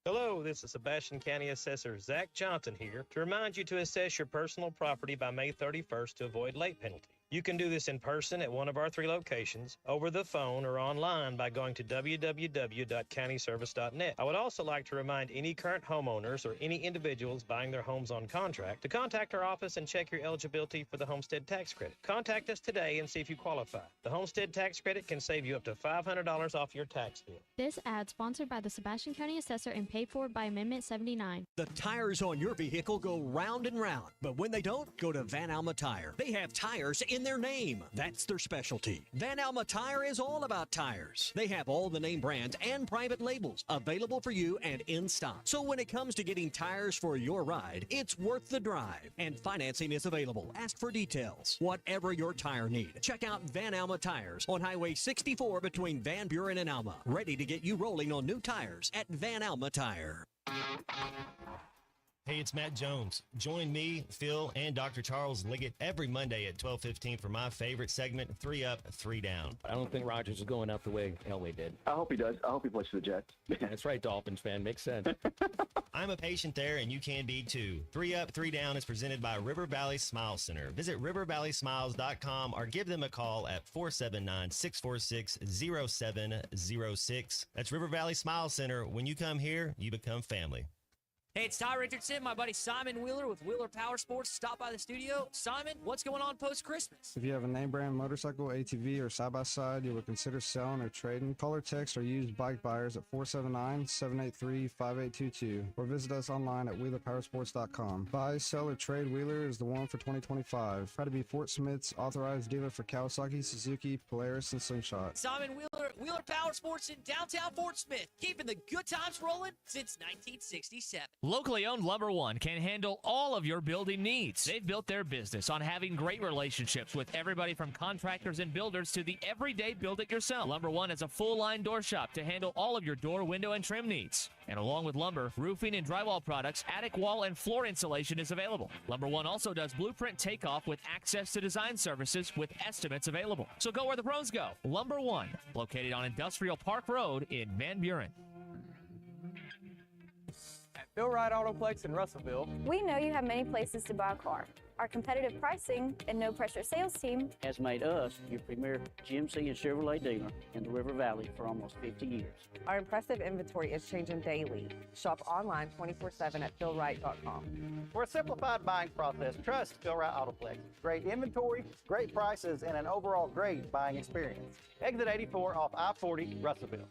Hello, this is Sebastian County Assessor Zach Johnson here to remind you to assess your personal property by May 31st to avoid late penalty. You can do this in person at one of our 3 locations, over the phone, or online by going to www.countyservice.net. I would also like to remind any current homeowners or any individuals buying their homes on contract to contact our office and check your eligibility for the homestead tax credit. Contact us today and see if you qualify. The homestead tax credit can save you up to $500 off your tax bill. This ad sponsored by the Sebastian County Assessor and paid for by Amendment 79. The tires on your vehicle go round and round, but when they don't, go to Van Alma Tire. They have tires in their name. That's their specialty. Van Alma Tire is all about tires. They have all the name brands and private labels available for you and in stock. So when it comes to getting tires for your ride, it's worth the drive. And financing is available. Ask for details. Whatever your tire need, check out Van Alma Tires on Highway 64 between Van Buren and Alma. Ready to get you rolling on new tires at Van Alma Tire. Hey, it's Matt Jones. Join me, Phil, and Dr. Charles Liggett every Monday at 12:15 for my favorite segment, 3 Up, 3 Down. I don't think Rodgers is going out the way Elway did. I hope he does. I hope he plays for the Jets. That's right, Dolphins fan. Makes sense. I'm a patient there, and you can be too. 3 Up, 3 Down is presented by River Valley Smile Center. Visit rivervalleysmiles.com or give them a call at 479-646-0706. That's River Valley Smile Center. When you come here, you become family. Hey, it's Ty Richardson, my buddy Simon Wheeler with Wheeler Power Sports. Stop by the studio. Simon, what's going on post-Christmas? If you have a name brand motorcycle, ATV, or side-by-side you would consider selling or trading, call or text our used bike buyers at 479-783-5822 or visit us online at wheelerpowersports.com. Buy, sell, or trade Wheeler is the one for 2025. Try to be Fort Smith's authorized dealer for Kawasaki, Suzuki, Polaris, and Slingshot. Simon Wheeler, Wheeler Power Sports in downtown Fort Smith, keeping the good times rolling since 1967. Locally owned Lumber One can handle all of your building needs. They've built their business on having great relationships with everybody from contractors and builders to the everyday build-it-yourself. Lumber One is a full-line door shop to handle all of your door, window, and trim needs. And along with lumber, roofing, and drywall products, attic wall and floor insulation is available. Lumber One also does blueprint takeoff with access to design services with estimates available. So go where the pros go. Lumber One, located on Industrial Park Road in Van Buren. Bill Wright Autoplex in Russellville. We know you have many places to buy a car. Our competitive pricing and no-pressure sales team has made us your premier GMC and Chevrolet dealer in the River Valley for almost 50 years. Our impressive inventory is changing daily. Shop online 24/7 at philwright.com. For a simplified buying process, trust Bill Wright Autoplex. Great inventory, great prices, and an overall great buying experience. Exit 84 off I-40, Russellville.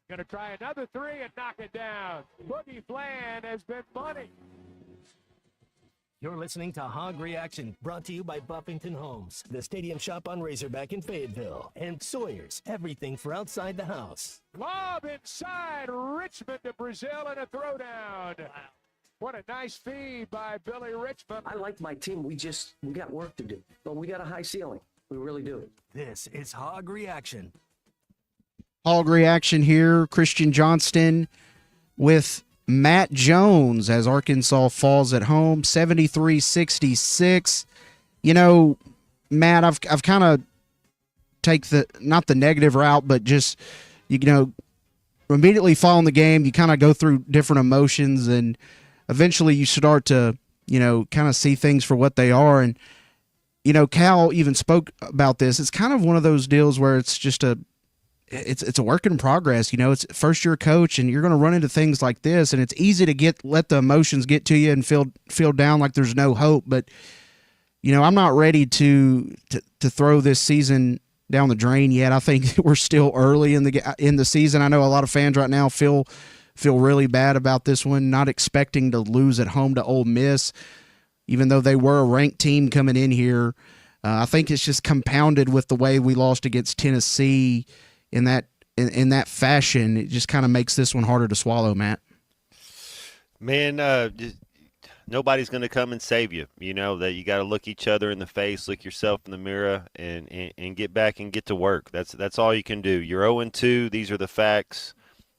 Going to try another three and knock it down. Boogie Flan has been money. You're listening to Hog Reaction, brought to you by Buffington Homes, the Stadium Shop on Razorback in Fayetteville, and Sawyer's, everything for outside the house. Lob inside, Richmond to Brazil and a throwdown. Wow. What a nice feed by Billy Richmond. I like my team. We got work to do, but we got a high ceiling. We really do. This is Hog Reaction. Hog Reaction here. Christian Johnston with Matt Jones as Arkansas falls at home, 73-66. You know, Matt, I've kind of take not the negative route, but just, you know, immediately following the game, you kind of go through different emotions, and eventually you start to, you know, kind of see things for what they are. And, you know, Cal even spoke about this. It's kind of one of those deals where it's just it's a work in progress. You know, it's first-year coach, and you're going to run into things like this, and it's easy to let the emotions get to you and feel down like there's no hope. But, you know, I'm not ready to throw this season down the drain yet. I think we're still early in the season. I know a lot of fans right now feel really bad about this one, not expecting to lose at home to Ole Miss, even though they were a ranked team coming in here. I think it's just compounded with the way we lost against Tennessee in that fashion. It just kind of makes this one harder to swallow, Matt. Man, nobody's going to come and save you. You know that you got to look each other in the face, look yourself in the mirror, and get back and get to work. That's all you can do. You're 0-2. These are the facts.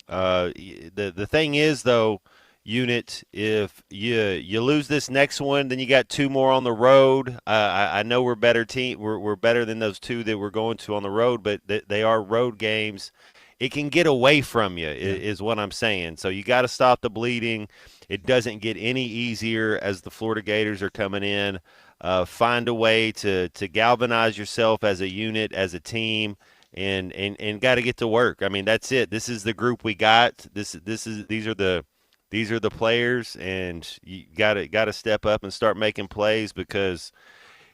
The thing is, though, Unit, if you lose this next one, then you got two more on the road. I know we're better team. We're better than those two that we're going to on the road, but they are road games. It can get away from you, is what I'm saying. So you got to stop the bleeding. It doesn't get any easier as the Florida Gators are coming in. Find a way to galvanize yourself as a unit, as a team, and got to get to work. I mean, that's it. This is the group we got. These are the players, and you got to step up and start making plays, because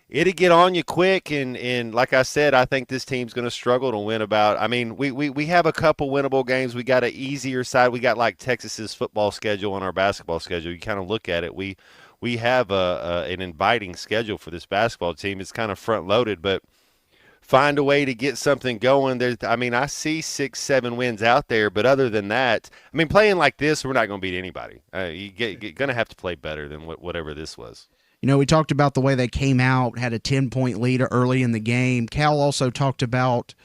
it'll get on you quick. And like I said, I think this team's going to struggle to win about. I mean, we have a couple winnable games. We got an easier side. We got like Texas's football schedule and our basketball schedule. You kind of look at it. We have an inviting schedule for this basketball team. It's kind of front loaded, but find a way to get something going. I see 6-7 wins out there, but other than that, I mean, playing like this, we're not going to beat anybody. You're going to have to play better than whatever this was. You know, we talked about the way they came out, had a 10-point lead early in the game. Cal also talked about,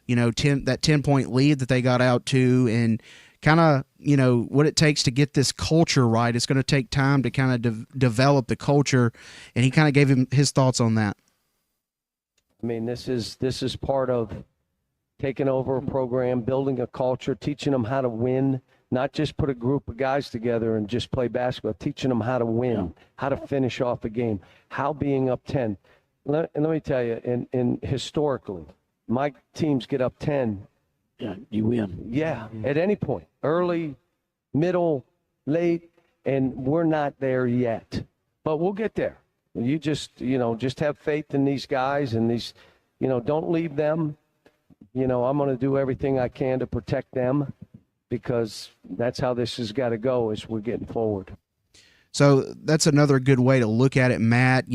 you know, that 10-point lead that they got out to, and kind of, you know, what it takes to get this culture right. It's going to take time to kind of develop the culture, and he kind of gave him his thoughts on that. I mean, this is part of taking over a program, building a culture, teaching them how to win, not just put a group of guys together and just play basketball, teaching them how to win, how to finish off a game, how being up 10. And let me tell you, in historically, my teams get up 10. Yeah, you win. Yeah, at any point, early, middle, late, and we're not there yet. But we'll get there. You just have faith in these guys and these, don't leave them. I'm going to do everything I can to protect them because that's how this has got to go as we're getting forward. So that's another good way to look at it, Matt.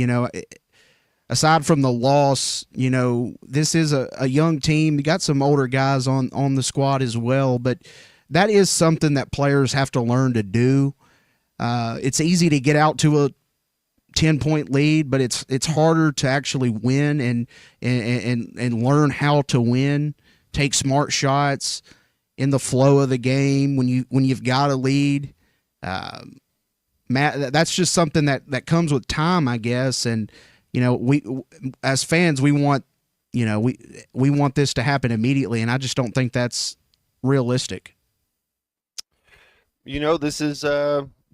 Aside from the loss, this is a young team. You got some older guys on the squad as well, but that is something that players have to learn to do. It's easy to get out to a 10-point lead, but it's harder to actually win and learn how to win, take smart shots in the flow of the game when you've got a lead. Matt, that's just something that comes with time, I guess, and we as fans we want we want this to happen immediately, and I just don't think that's realistic. This is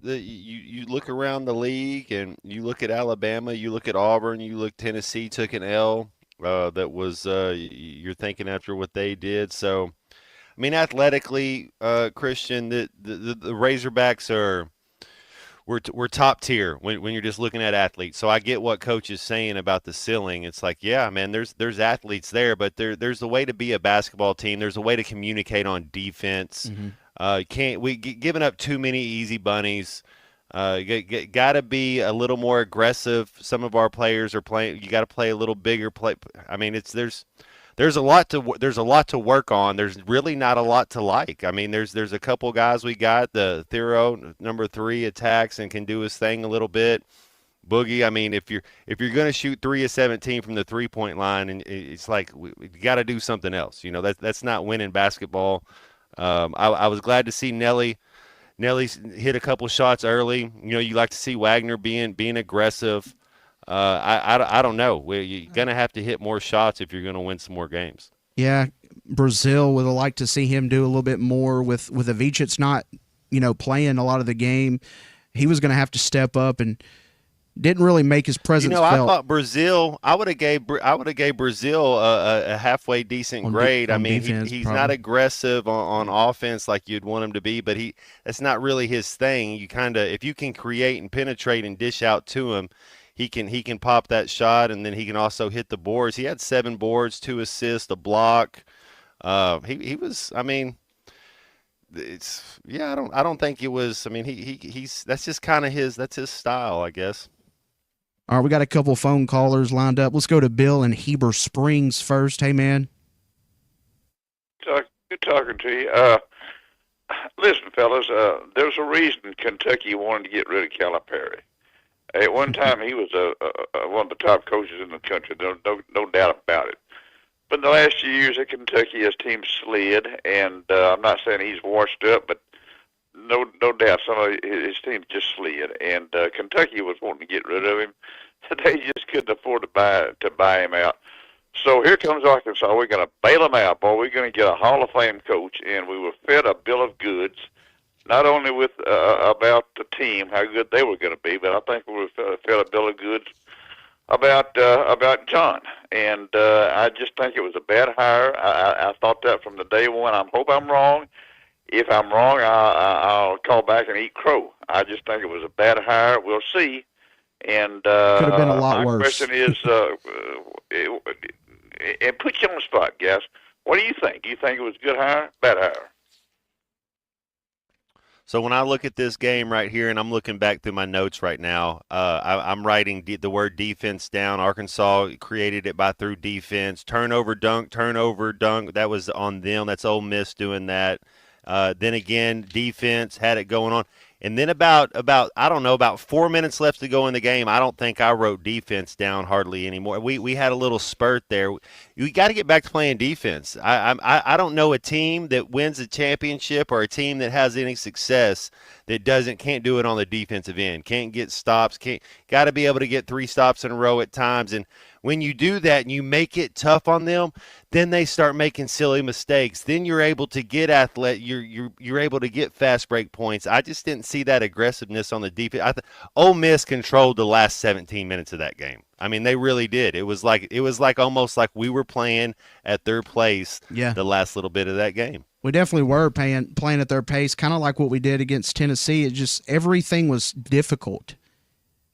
you look around the league and you look at Alabama, you look at Auburn, you look Tennessee took an L that was you're thinking after what they did. So I mean, athletically, Christian, the Razorbacks we're top tier when you're just looking at athletes. So I get what Coach is saying about the ceiling. It's like, yeah, man, there's athletes there, but there's a way to be a basketball team. There's a way to communicate on defense. Giving up too many easy bunnies. Got to be a little more aggressive. Some of our players are playing. You got to play a little bigger. I mean, there's a lot to work on. There's really not a lot to like. I mean, there's a couple guys we got. The Thero, number 3, attacks and can do his thing a little bit. Boogie, I mean, if you're going to shoot 3 of 17 from the 3-point line, and it's like we got to do something else. That's not winning basketball. I was glad to see Nelly hit a couple shots early. You like to see Wagner being aggressive. I don't know. You're going to have to hit more shots if you're going to win some more games. Yeah, Brazil would have liked to see him do a little bit more with Avicii's not, playing a lot of the game. He was going to have to step up and didn't really make his presence felt. I thought Brazil. I would have gave Brazil a halfway decent grade. I mean, defense, he's probably not aggressive on offense like you'd want him to be, but that's not really his thing. You if you can create and penetrate and dish out to him, he can pop that shot, and then he can also hit the boards. He had 7 boards, 2 assists, a block. He was. I mean, I don't think it was. I mean, he's that's just kind of that's his style, I guess. All right, we got a couple phone callers lined up. Let's go to Bill in Heber Springs first. Hey, man. Good talking to you. Listen, fellas, there's a reason Kentucky wanted to get rid of Calipari. At one time, he was one of the top coaches in the country, no doubt about it. But in the last few years at Kentucky, his team slid, and I'm not saying he's washed up, but no doubt some of his team just slid, and Kentucky was wanting to get rid of him. They just couldn't afford to buy him out. So here comes Arkansas. We're going to bail him out, boy. We're going to get a Hall of Fame coach, and we were fed a bill of goods, not only with about the team, how good they were going to be, but I think we were fed a bill of goods about John. And I just think it was a bad hire. I thought that from the day one. I hope I'm wrong. If I'm wrong, I'll call back and eat crow. I just think it was a bad hire. We'll see. And could have been a lot worse. My question is, and put you on the spot, guys. What do you think? Do you think it was a good hire, bad hire? So when I look at this game right here, and I'm looking back through my notes right now, I'm writing the word defense down. Arkansas created it through defense. Turnover, dunk. That was on them. That's Ole Miss doing that. Then again, defense had it going on. And then about 4 minutes left to go in the game, I don't think I wrote defense down hardly anymore. We had a little spurt there. You got to get back to playing defense. I don't know a team that wins a championship or a team that has any success that can't do it on the defensive end. Can't get stops. Got to be able to get 3 stops in a row at times. And when you do that and you make it tough on them, then they start making silly mistakes. Then you're able to get you're able to get fast break points. I just didn't see that aggressiveness on the defense. Ole Miss controlled the last 17 minutes of that game. I mean, they really did. It was like almost like we were playing at their place the last little bit of that game. We definitely were playing at their pace, kind of like what we did against Tennessee. It just everything was difficult.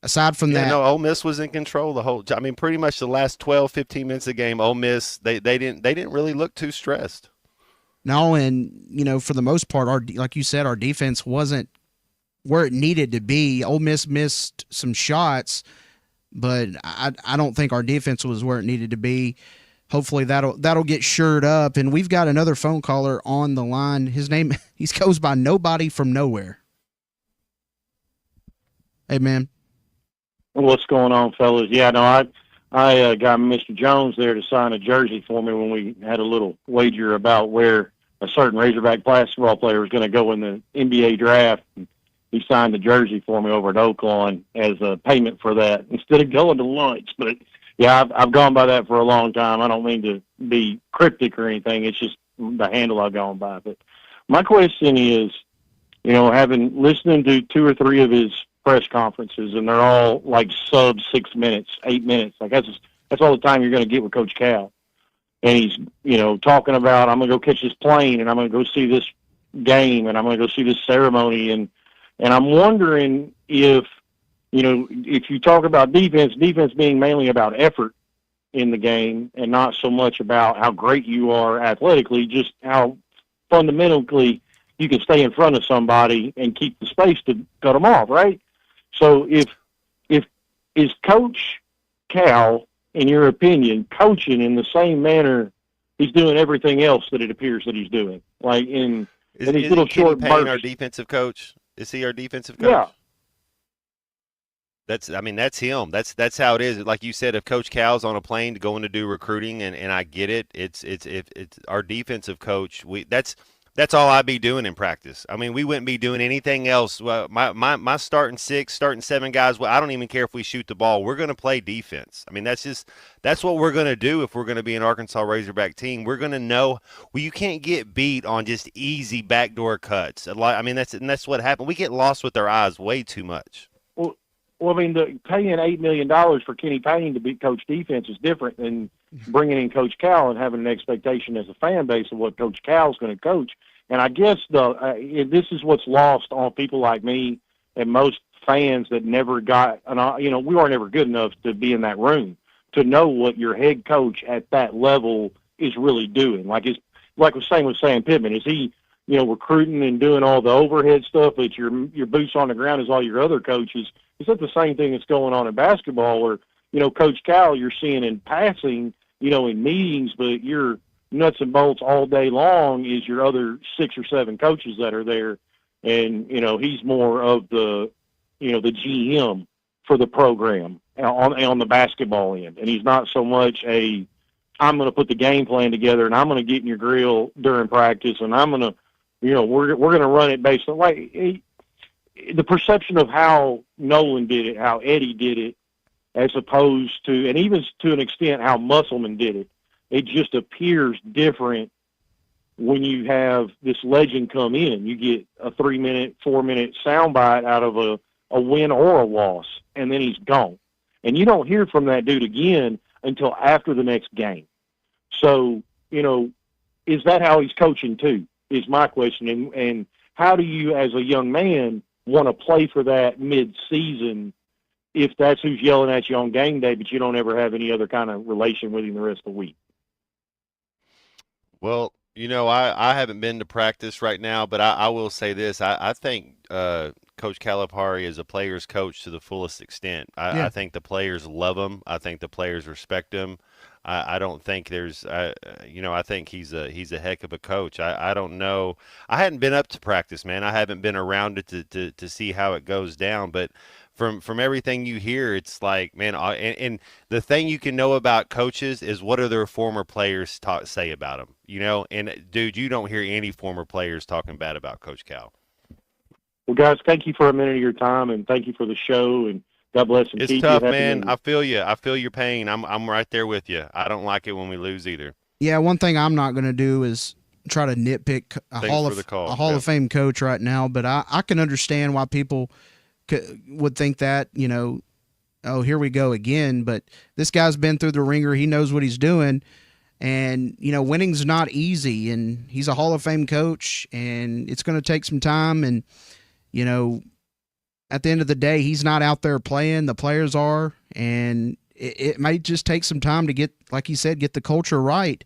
Aside from that, no, Ole Miss was in control the whole. I mean, pretty much the last 12, 15 minutes of the game, Ole Miss they didn't really look too stressed. No, and for the most part, like you said, our defense wasn't where it needed to be. Ole Miss missed some shots, but I don't think our defense was where it needed to be. Hopefully that'll get shored up. And we've got another phone caller on the line. His name, he goes by Nobody from Nowhere. Hey, man. What's going on, fellas? Yeah, no, I got Mr. Jones there to sign a jersey for me when we had a little wager about where a certain Razorback basketball player was going to go in the NBA draft. And he signed the jersey for me over at Oaklawn as a payment for that instead of going to lunch. But yeah, I've gone by that for a long time. I don't mean to be cryptic or anything. It's just the handle I've gone by. But my question is, having listening to 2 or 3 of his press conferences, and they're all like sub 6 minutes, 8 minutes. Like that's all the time you're going to get with Coach Cal. And he's, talking about, I'm going to go catch this plane, and I'm going to go see this game, and I'm going to go see this ceremony. And I'm wondering if you talk about defense being mainly about effort in the game and not so much about how great you are athletically, just how fundamentally you can stay in front of somebody and keep the space to cut them off, right? So if is Coach Cal, in your opinion, coaching in the same manner he's doing everything else that it appears that he's doing? Like in these little short Kenny Payne bursts. our defensive coach? Is he our defensive coach? Yeah. That's him. That's how it is. Like you said, if Coach Cal's on a plane going to do recruiting, and I get it, it's our defensive coach. That's all I'd be doing in practice. I mean, we wouldn't be doing anything else. Well, my starting 6, starting 7 guys, well, I don't even care if we shoot the ball. We're going to play defense. I mean, that's what we're going to do if we're going to be an Arkansas Razorback team. We're going to know, well, you can't get beat on just easy backdoor cuts. I mean, that's what happened. We get lost with our eyes way too much. Well, I mean, paying $8 million for Kenny Payne to be coach defense is different than bringing in Coach Cal and having an expectation as a fan base of what Coach Cal's going to coach. And I guess this is what's lost on people like me and most fans that never got we weren't ever good enough to be in that room to know what your head coach at that level is really doing. Like was saying with Sam Pittman, is he recruiting and doing all the overhead stuff, but your boots on the ground is all your other coaches? Is that the same thing that's going on in basketball where, Coach Cal you're seeing in passing, in meetings, but your nuts and bolts all day long is your other 6 or 7 coaches that are there. And, he's more of the GM for the program on the basketball end. And he's not so much I'm going to put the game plan together and I'm going to get in your grill during practice and I'm going to, we're going to run it based on the perception of how Nolan did it, how Eddie did it, as opposed to, and even to an extent, how Musselman did it. It just appears different when you have this legend come in. You get a 3-minute, 4-minute soundbite out of a win or a loss, and then he's gone. And you don't hear from that dude again until after the next game. So, is that how he's coaching too, is my question. And how do you, as a young man, want to play for that mid-season if that's who's yelling at you on game day, but you don't ever have any other kind of relation with him the rest of the week? Well, I haven't been to practice right now, but I will say this. I think Coach Calipari is a player's coach to the fullest extent. I think the players love him. I think the players respect him. I don't think there's, I think he's a heck of a coach. I don't know. I hadn't been up to practice, man. I haven't been around it to see how it goes down. But from everything you hear, it's like, man, and the thing you can know about coaches is what do their former players say about them, And, dude, you don't hear any former players talking bad about Coach Cal. Well, guys, thank you for a minute of your time, and thank you for the show, and God bless and It's keep tough, you. Happy man. New Year. I feel you. I feel your pain. I'm right there with you. I don't like it when we lose either. Yeah, one thing I'm not going to do is try to nitpick a Thanks Hall for of the call. a Hall Yeah. of Fame coach right now, but I can understand why people would think that, you know, oh, here we go again. But this guy's been through the ringer. He knows what he's doing. And, you know, winning's not easy. And he's a Hall of Fame coach, and it's going to take some time. And, you know, at the end of the day, he's not out there playing. The players are. And it might just take some time to get, like you said, get the culture right.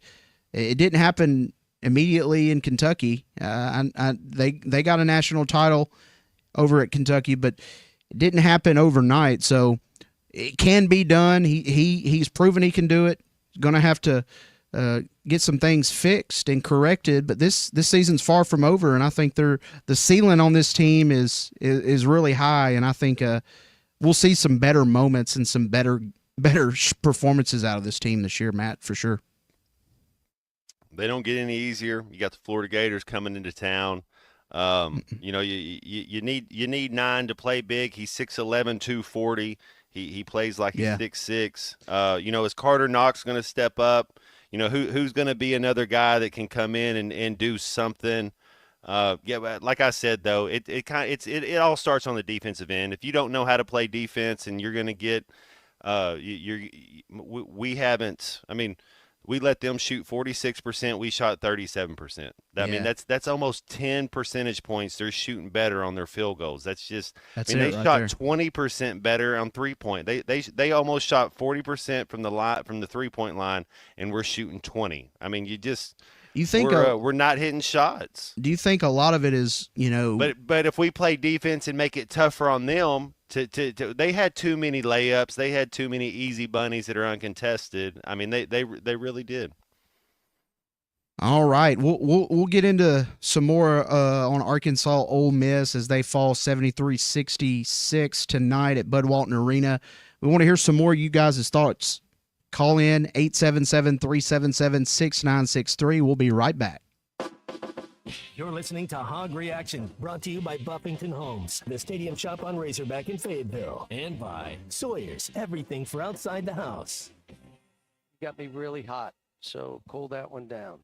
It didn't happen immediately in Kentucky. They got a national title over at Kentucky, but it didn't happen overnight. So it can be done. He's proven he can do it. He's going to have to get some things fixed and corrected. But this season's far from over, and I think the ceiling on this team is really high. And I think we'll see some better moments and some better performances out of this team this year, Matt, for sure. They don't get any easier. You got the Florida Gators coming into town. You know, you need 9 to play big. He's 6'11", 240. He plays like he's 6'6". You know, is Carter Knox going to step up? You know, who's going to be another guy that can come in and do something? But like I said though, it all starts on the defensive end. If you don't know how to play defense, and you're going to get we haven't. I mean, we let them shoot 46%. We shot 37%. I mean, that's almost 10 percentage points. They're shooting better on their field goals. They shot 20% better on 3-point. They almost shot 40% from the 3-point line, and we're shooting 20. I mean, you think we're not hitting shots. Do you think a lot of it is, you know? But if we play defense and make it tougher on them. They had too many layups. They had too many easy bunnies that are uncontested. I mean, they really did. All right, we'll get into some more on Arkansas Ole Miss as they fall 73-66 tonight at Bud Walton Arena. We want to hear some more of you guys' thoughts. Call in 877-377-6963. We'll be right back. You're listening to Hog Reaction, brought to you by Buffington Homes, the Stadium Shop on Razorback in Fayetteville, and by Sawyer's, everything for outside the house. You got me really hot, so cool that one down.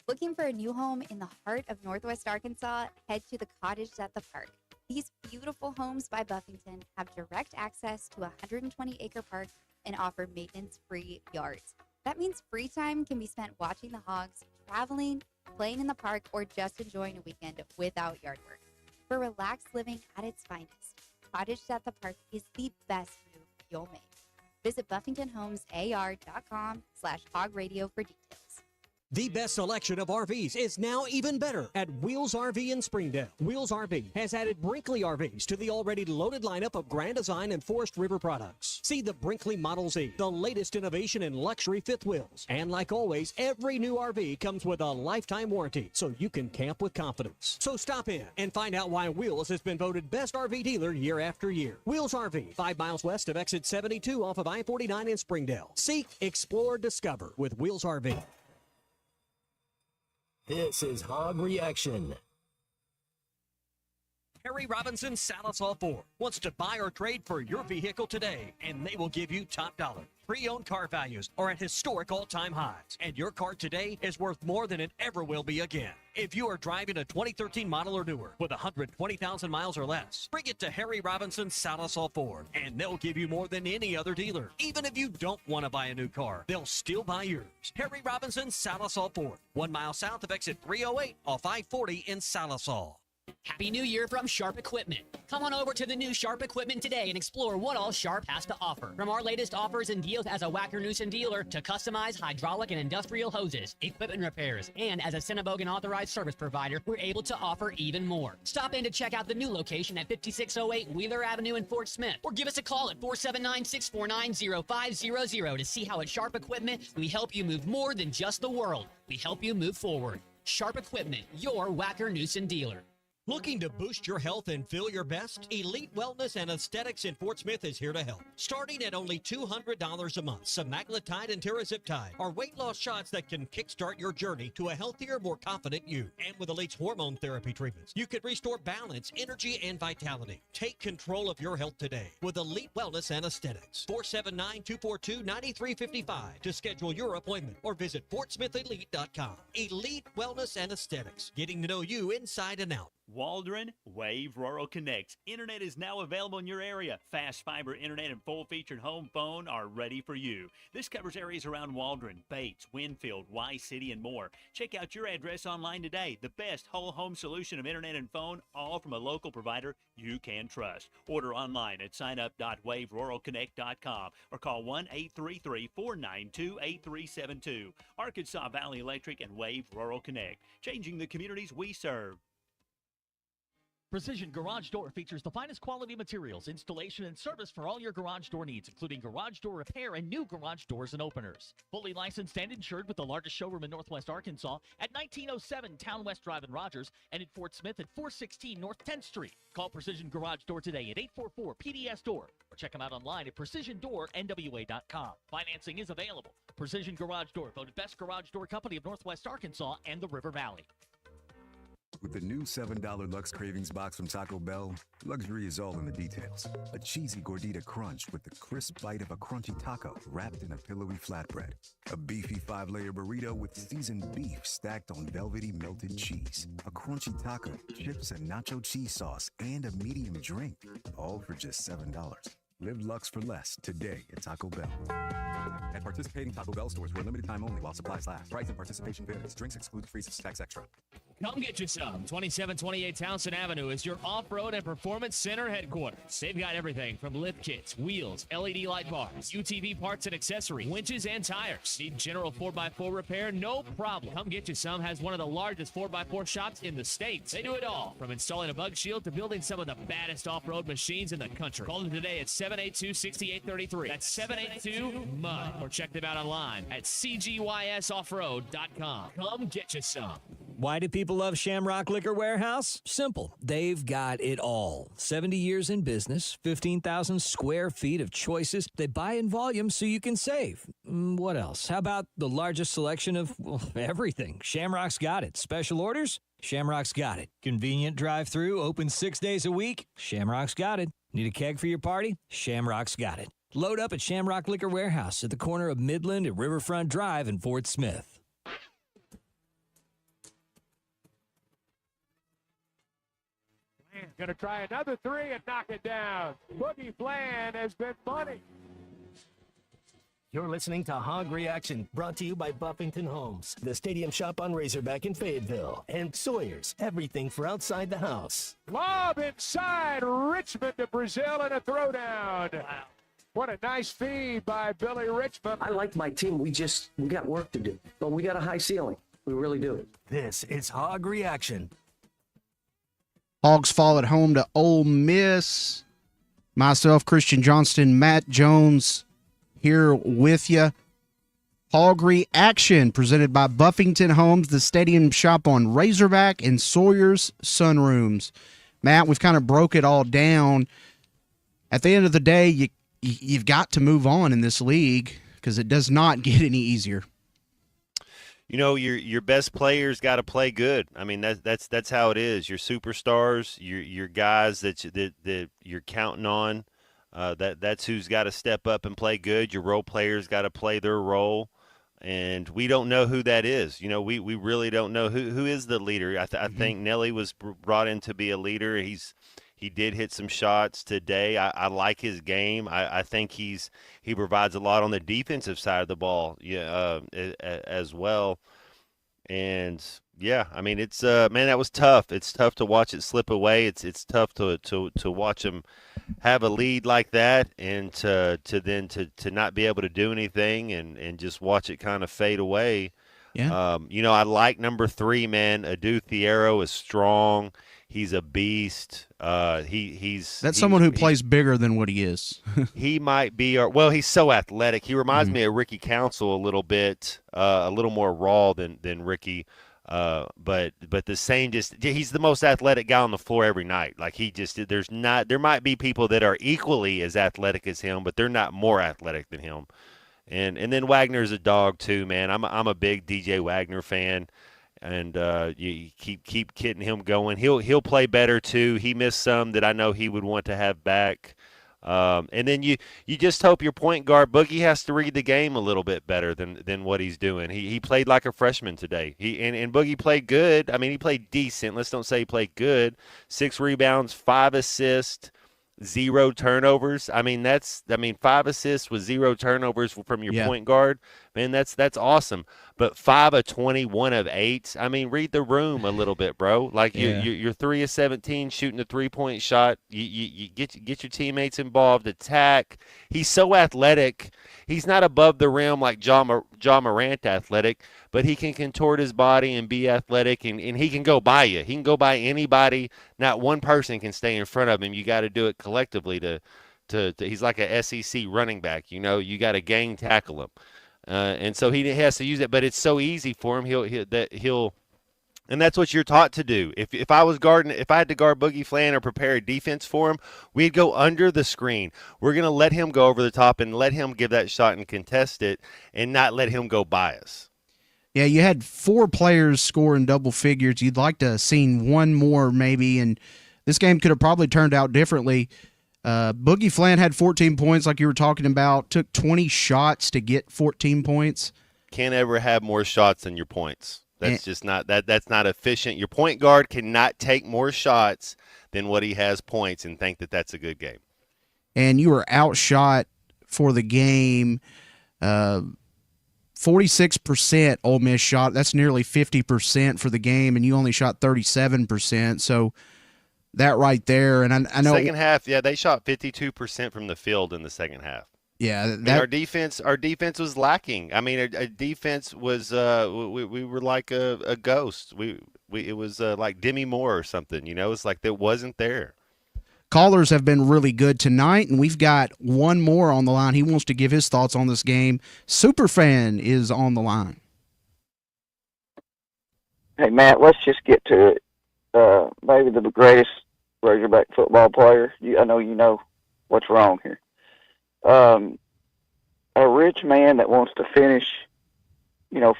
Looking for a new home in the heart of Northwest Arkansas? Head to the Cottage at the Park. These beautiful homes by Buffington have direct access to a 120-acre park and offer maintenance-free yards. That means free time can be spent watching the Hogs, traveling, playing in the park, or just enjoying a weekend without yard work. For relaxed living at its finest, Cottage at the Park is the best move you'll make. Visit BuffingtonHomesAR.com/hogradio for details. The best selection of RVs is now even better at Wheels RV in Springdale. Wheels RV has added Brinkley RVs to the already loaded lineup of Grand Design and Forest River products. See the Brinkley Model Z, the latest innovation in luxury fifth wheels. And like always, every new RV comes with a lifetime warranty, so you can camp with confidence. So stop in and find out why Wheels has been voted best RV dealer year after year. Wheels RV, 5 miles west of exit 72 off of I-49 in Springdale. Seek, explore, discover with Wheels RV. This is Hog Reaction. Harry Robinson Salisol Ford wants to buy or trade for your vehicle today, and they will give you top dollar. Pre-owned car values are at historic all-time highs, and your car today is worth more than it ever will be again. If you are driving a 2013 model or newer with 120,000 miles or less, bring it to Harry Robinson Salisol Ford, and they'll give you more than any other dealer. Even if you don't want to buy a new car, they'll still buy yours. Harry Robinson Salisol Ford, 1 mile south of exit 308 off I-40 in Salisol. Happy New Year from Sharp Equipment. Come on over to the new Sharp Equipment today and explore what all Sharp has to offer. From our latest offers and deals as a Wacker Newson dealer to customized hydraulic and industrial hoses, equipment repairs, and as a Cinnabogan authorized service provider, we're able to offer even more. Stop in to check out the new location at 5608 Wheeler Avenue in Fort Smith, or give us a call at 479-649-0500 to see how at Sharp Equipment we help you move more than just the world. We help you move forward. Sharp Equipment, your Wacker Newson dealer. Looking to boost your health and feel your best? Elite Wellness and Aesthetics in Fort Smith is here to help. Starting at only $200 a month, semaglutide and tirzepatide are weight loss shots that can kickstart your journey to a healthier, more confident you. And with Elite's hormone therapy treatments, you can restore balance, energy, and vitality. Take control of your health today with Elite Wellness and Aesthetics. 479-242-9355 to schedule your appointment or visit FortSmithElite.com. Elite Wellness and Aesthetics, getting to know you inside and out. Waldron Wave Rural Connect. Internet is now available in your area. Fast fiber internet and full-featured home phone are ready for you. This covers areas around Waldron, Bates, Winfield, Y-City, and more. Check out your address online today. The best whole home solution of internet and phone, all from a local provider you can trust. Order online at signup.waveruralconnect.com or call 1-833-492-8372. Arkansas Valley Electric and Wave Rural Connect, changing the communities we serve. Precision Garage Door features the finest quality materials, installation, and service for all your garage door needs, including garage door repair and new garage doors and openers. Fully licensed and insured with the largest showroom in Northwest Arkansas at 1907 Town West Drive in Rogers and in Fort Smith at 416 North 10th Street. Call Precision Garage Door today at 844-PDS-DOOR or check them out online at PrecisionDoorNWA.com. Financing is available. Precision Garage Door, voted best garage door company of Northwest Arkansas and the River Valley. With the new $7 Lux Cravings box from Taco Bell, luxury is all in the details. A cheesy gordita crunch with the crisp bite of a crunchy taco wrapped in a pillowy flatbread. A beefy 5-layer burrito with seasoned beef stacked on velvety melted cheese. A crunchy taco, chips and nacho cheese sauce, and a medium drink. All for just $7. Live Lux for less today at Taco Bell. At participating Taco Bell stores for a limited time only while supplies last. Price and participation varies. Drinks exclude free tax extra. Come get you some. 2728 Townsend Avenue is your off-road and performance center headquarters. They've got everything from lift kits, wheels, LED light bars, UTV parts and accessories, winches and tires. Need general 4x4 repair? No problem. Come get you some has one of the largest 4x4 shops in the States. They do it all, from installing a bug shield to building some of the baddest off-road machines in the country. Call them today at 782-6833. That's 782-MUD. Or check them out online at cgysoffroad.com. Come get you some. Why do people love Shamrock Liquor Warehouse? Simple. They've got it all. 70 years in business, 15,000 square feet of choices. They buy in volume so you can save. What else? How about the largest selection of everything? Shamrock's got it. Special orders? Shamrock's got it. Convenient drive-through, open 6 days a week? Shamrock's got it. Need a keg for your party? Shamrock's got it. Load up at Shamrock Liquor Warehouse at the corner of Midland and Riverfront Drive in Fort Smith. Going to try another three and knock it down. Boogie Bland has been money. You're listening to Hog Reaction, brought to you by Buffington Homes, the Stadium Shop on Razorback in Fayetteville, and Sawyer's, everything for outside the house. Lob inside, Richmond to Brazil and a throwdown. Wow. What a nice feed by Billy Richmond. I like my team. We got work to do, but we got a high ceiling. We really do. This is Hog Reaction. Hogs fall at home to Ole Miss. Myself, Christian Johnston, Matt Jones here with you. Hog Reaction presented by Buffington Homes, the Stadium Shop on Razorback, and Sawyer's Sunrooms. Matt, we've kind of broke it all down. At the end of the day, you've got to move on in this league because it does not get any easier. You know, your best players got to play good. I mean, that's how it is. Your superstars, your guys that you're counting on, that's who's got to step up and play good. Your role players got to play their role, and we don't know who that is. You know, we really don't know who is the leader. I think Nelly was brought in to be a leader. He did hit some shots today. I like his game. I think he provides a lot on the defensive side of the ball, as well. And yeah, I mean, it's man, that was tough. It's tough to watch it slip away. It's tough to watch him have a lead like that and to not be able to do anything and just watch it kind of fade away. Yeah. You know, I like number 3, man. Adu Thiero is strong. He's a beast. He's someone who plays bigger than what he is. He might be, he's so athletic. He reminds me of Ricky Council a little bit, a little more raw than Ricky. But the same, he's the most athletic guy on the floor every night. Like there might be people that are equally as athletic as him, but they're not more athletic than him. And then Wagner's a dog too, man. I'm a big DJ Wagner fan, and you keep getting him going. He'll play better too. He missed some that I know he would want to have back. And then you just hope your point guard Boogie has to read the game a little bit better than what he's doing. He played like a freshman today. And Boogie played good. I mean, he played decent. Let's don't say he played good. 6 rebounds, 5 assists, 0 turnovers. I mean, 5 assists with 0 turnovers from your point guard. Man, that's awesome. But 5 of 20, 1 of 8. I mean, read the room a little bit, bro. Like you're 3 of 17 shooting a 3-point shot. You get your teammates involved, attack. He's so athletic. He's not above the rim like Ja Morant athletic, but he can contort his body and be athletic, and he can go by you. He can go by anybody. Not one person can stay in front of him. You got to do it collectively to he's like a SEC running back. You got to gang tackle him. And so he has to use it, but it's so easy for him. He'll, and that's what you're taught to do. If I had to guard Boogie Flan or prepare a defense for him, we'd go under the screen. We're gonna let him go over the top and let him give that shot and contest it, and not let him go by us. Yeah, you had 4 players score in double figures. You'd like to have seen one more maybe, and this game could have probably turned out differently. Boogie Flan had 14 points like you were talking about, took 20 shots to get 14 points. Can't ever have more shots than your points. That's just not that's not efficient. Your point guard cannot take more shots than what he has points and think that that's a good game. And you were outshot for the game 46% Ole Miss shot. That's nearly 50% for the game, and you only shot 37%. So that right there, and I know second half, they shot 52% from the field in the second half. Yeah, our defense was lacking. I mean, our defense was we were like a ghost. It was like Demi Moore or something. It's like that wasn't there. Callers have been really good tonight, and we've got one more on the line. He wants to give his thoughts on this game. Superfan is on the line. Hey, Matt, let's just get to it. Maybe the greatest Razorback football player. I know you know what's wrong here. A rich man that wants to finish,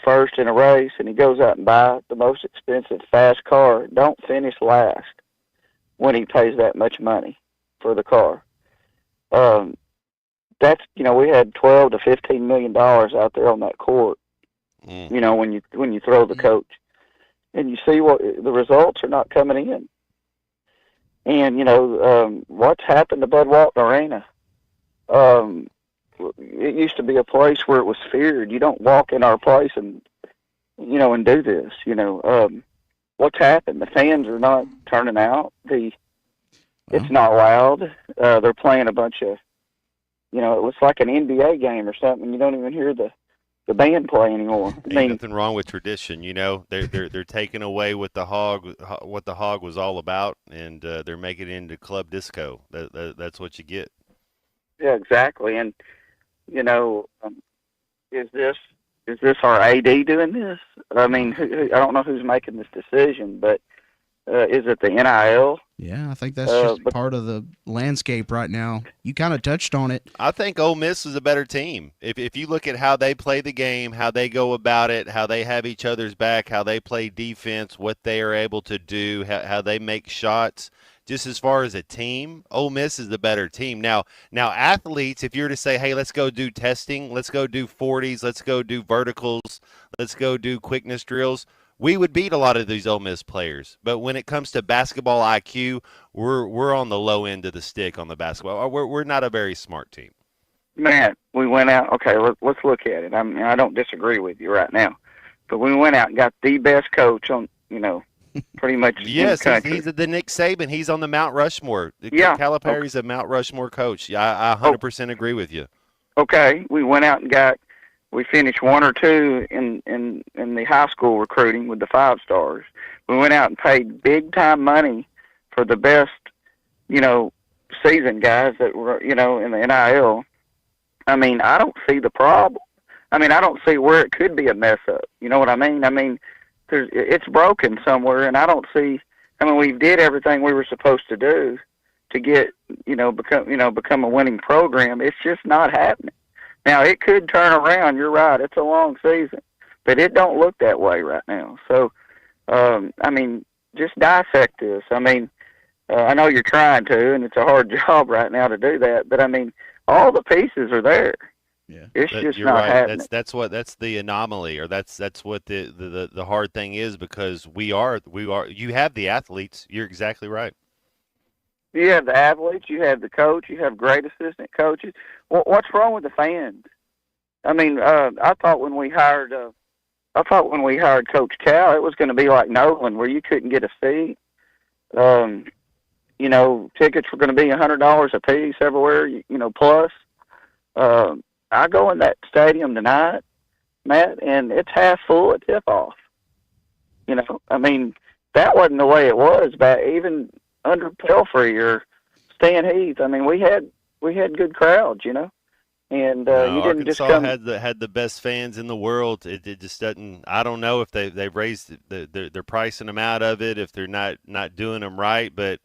first in a race, and he goes out and buys the most expensive fast car, don't finish last when he pays that much money for the car. That's, we had $12 to $15 million out there on that court. When you throw the coach, and you see what the results are not coming in. And what's happened to Bud Walton Arena? It used to be a place where it was feared. You don't walk in our place and do this. What's happened? The fans are not turning out. It's not loud. They're playing a bunch of, it looks like an NBA game or something. You don't even hear the band play anymore. Ain't nothing wrong with tradition. They're taking away what the Hog was all about, and they're making it into club disco. That's what you get. Yeah, exactly. And is this our AD doing this? I mean, I don't know who's making this decision, but is it the NIL? Yeah, I think that's just part of the landscape right now. You kind of touched on it. I think Ole Miss is a better team. If you look at how they play the game, how they go about it, how they have each other's back, how they play defense, what they are able to do, how they make shots, just as far as a team, Ole Miss is the better team. Now athletes, if you were to say, hey, let's go do testing, let's go do 40s, let's go do verticals, let's go do quickness drills, we would beat a lot of these Ole Miss players. But when it comes to basketball IQ, we're on the low end of the stick on the basketball. We're not a very smart team. Man, we went out. Okay, let's look at it. I mean, I don't disagree with you right now, but we went out and got the best coach on, pretty much. Yes, in the country. he's the Nick Saban. He's on the Mount Rushmore. Yeah, Calipari's a Mount Rushmore coach. Yeah, I 100% agree with you. Okay, we went out and we finished 1 or 2 in the high school recruiting with the 5 stars. We went out and paid big time money for the best, seasoned guys that were, in the NIL. I mean, I don't see the problem. I mean, I don't see where it could be a mess up. You know what I mean? I mean, it's broken somewhere, and I don't see. I mean, we did everything we were supposed to do to get become a winning program. It's just not happening. Now it could turn around. You're right. It's a long season, but it don't look that way right now. So, I mean, just dissect this. I mean, I know you're trying to, and it's a hard job right now to do that. But I mean, all the pieces are there. Yeah, it's just You're not right. happening. That's the anomaly, or that's what the hard thing is, because we are you have the athletes. You're exactly right. You have the athletes, you have the coach, you have great assistant coaches. What's wrong with the fans? I mean, I thought when we hired Coach Cal, it was going to be like Nolan, where you couldn't get a seat. Tickets were going to be $100 a piece everywhere. Plus. I go in that stadium tonight, Matt, and it's half full at tip-off. I mean, that wasn't the way it was back even under Pelfrey or Stan Heath. I mean, we had good crowds, and you didn't Arkansas just come. had the best fans in the world. It just doesn't. I don't know if they've raised they're pricing them out of it, if they're not doing them right, but.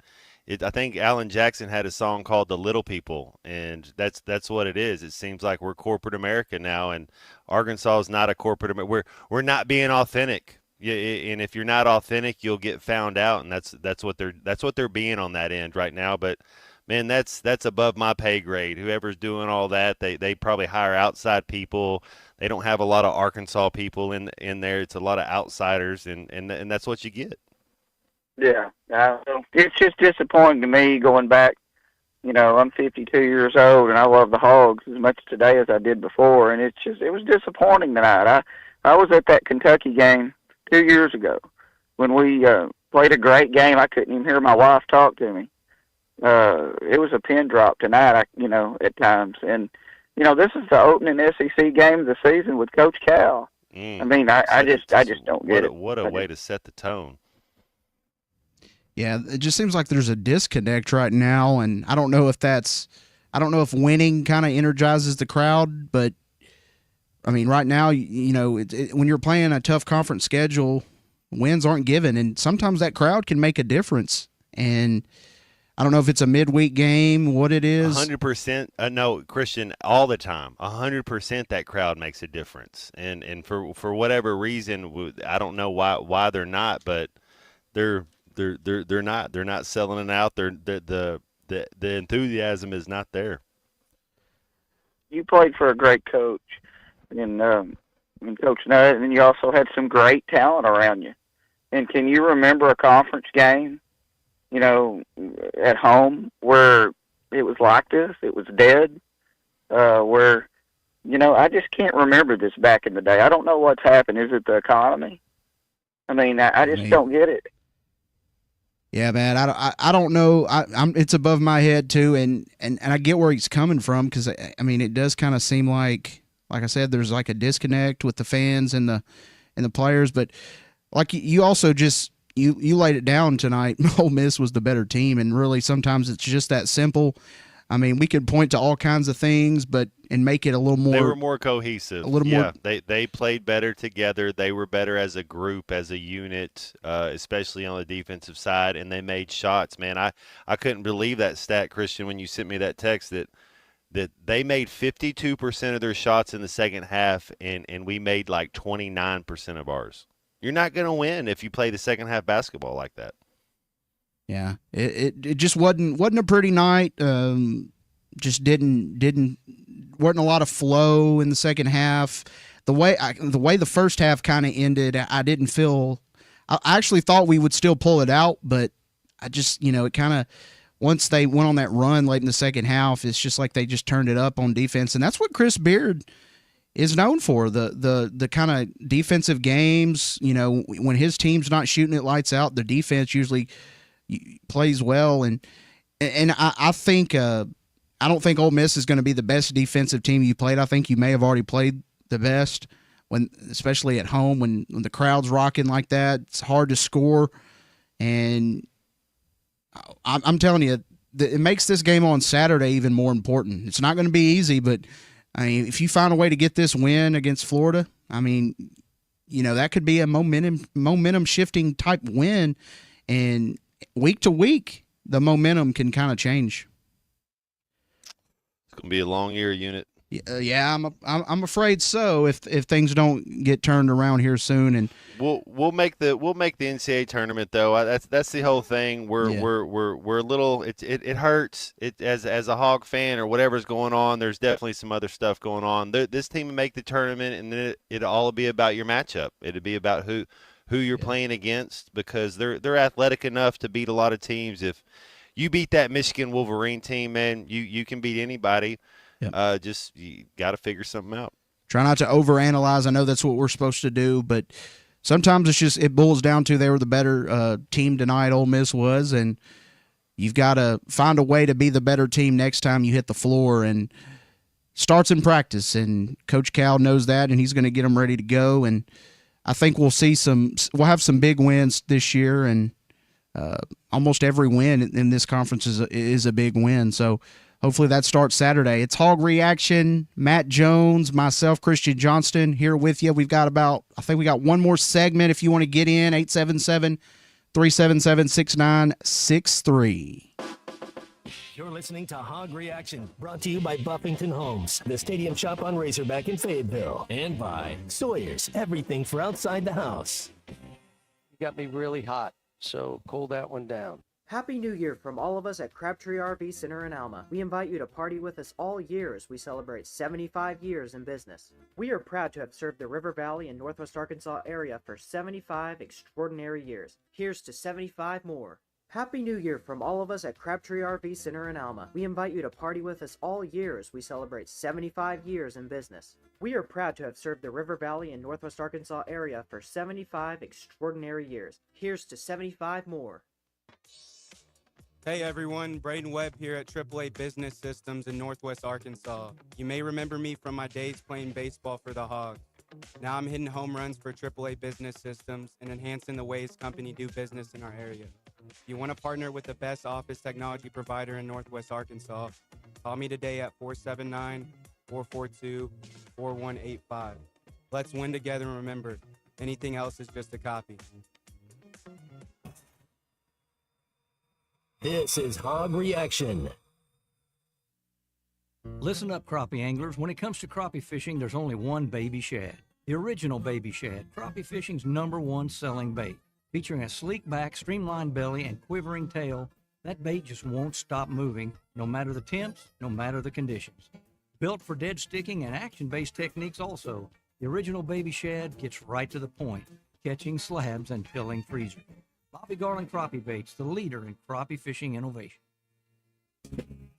I think Alan Jackson had a song called "The Little People," and that's what it is. It seems like we're corporate America now, and Arkansas is not a corporate America. We're not being authentic. And if you're not authentic, you'll get found out, and that's what they're being on that end right now. But man, that's above my pay grade. Whoever's doing all that, they probably hire outside people. They don't have a lot of Arkansas people in there. It's a lot of outsiders, and that's what you get. Yeah, it's just disappointing to me going back. I'm 52 years old, and I love the Hogs as much today as I did before, and it was disappointing tonight. I was at that Kentucky game 2 years ago when we played a great game. I couldn't even hear my wife talk to me. It was a pin drop tonight, at times. And, this is the opening SEC game of the season with Coach Cal. I mean, I just don't get it. What a way to set the tone. Yeah, it just seems like there's a disconnect right now, and I don't know if winning kind of energizes the crowd, but I mean, right now, when you're playing a tough conference schedule, wins aren't given, and sometimes that crowd can make a difference. And I don't know if it's a midweek game, what it is. 100%. No, Christian, all the time. 100% that crowd makes a difference, and for whatever reason, I don't know why they're not, but they're not selling it out. The enthusiasm is not there. You played for a great coach, and Coach Nutt, and you also had some great talent around you. And can you remember a conference game, at home where it was like this? It was dead. Where, I just can't remember this back in the day. I don't know what's happened. Is it the economy? I mean, I just don't get it. Yeah, man, I don't know. It's above my head too, and I get where he's coming from, because I mean, it does kind of seem like I said, there's like a disconnect with the fans and the players, but like you also just you laid it down tonight. Ole Miss was the better team, and really sometimes it's just that simple. I mean, we could point to all kinds of things, and make it a little more. They were more cohesive. A little more. They played better together. They were better as a group, as a unit, especially on the defensive side, and they made shots. Man, I couldn't believe that stat, Christian, when you sent me that text that they made 52% of their shots in the second half, and we made like 29% of ours. You're not going to win if you play the second half basketball like that. Yeah, it just wasn't a pretty night. Just wasn't a lot of flow in the second half. The way the first half kind of ended, I didn't feel. I actually thought we would still pull it out, but I just it kind of, once they went on that run late in the second half, it's just like they just turned it up on defense, and that's what Chris Beard is known for, the kind of defensive games. When his team's not shooting it lights out, the defense usually plays well, and I think I don't think Ole Miss is going to be the best defensive team you played. I think you may have already played the best, especially at home when the crowd's rocking like that. It's hard to score, and I'm telling you, it makes this game on Saturday even more important. It's not going to be easy, but I mean, if you find a way to get this win against Florida, I mean, that could be a momentum shifting type win, and week to week the momentum can kind of change. It's gonna be a long year, Unit. Yeah, I'm afraid so. If things don't get turned around here soon, and we'll make the NCAA tournament though. That's the whole thing. We're a little. It hurts. It as a Hog fan or whatever's going on. There's definitely some other stuff going on. This team will make the tournament, and then it'll all be about your matchup. It'll be about who you're playing against, because they're athletic enough to beat a lot of teams. If you beat that Michigan Wolverine team, man, you can beat anybody. Yep. Just you got to figure something out. Try not to overanalyze. I know that's what we're supposed to do, but sometimes it boils down to they were the better team tonight. Ole Miss was, and you've got to find a way to be the better team next time you hit the floor. And starts in practice, and Coach Cal knows that, and he's going to get them ready to go. And I think we'll have some big wins this year, and almost every win in this conference is a big win. So. Hopefully that starts Saturday. It's Hog Reaction. Matt Jones, myself, Christian Johnston, here with you. I think we got one more segment if you want to get in, 877-377-6963. You're listening to Hog Reaction, brought to you by Buffington Homes, the Stadium Shop on Razorback in Fayetteville, and by Sawyer's, everything for outside the house. You got me really hot, so cool that one down. Happy New Year from all of us at Crabtree RV Center in Alma. We invite you to party with us all year as we celebrate 75 years in business. We are proud to have served the River Valley and Northwest Arkansas area for 75 extraordinary years. Here's to 75 more. Happy New Year from all of us at Crabtree RV Center in Alma. We invite you to party with us all year as we celebrate 75 years in business. We are proud to have served the River Valley and Northwest Arkansas area for 75 extraordinary years. Here's to 75 more. Hey everyone, Braden Webb here at AAA Business Systems in Northwest Arkansas. You may remember me from my days playing baseball for the Hogs. Now I'm hitting home runs for AAA Business Systems and enhancing the ways company do business in our area. If you want to partner with the best office technology provider in Northwest Arkansas, call me today at 479-442-4185. Let's win together, and remember, anything else is just a copy. This is Hog Reaction. Listen up, crappie anglers. When it comes to crappie fishing, there's only one baby shad. The original baby shad, crappie fishing's #1 selling bait. Featuring a sleek back, streamlined belly, and quivering tail, that bait just won't stop moving, no matter the temps, no matter the conditions. Built for dead sticking and action-based techniques also, the original baby shad gets right to the point, catching slabs and filling freezers. Bobby Garland Crappie Baits, the leader in crappie fishing innovation.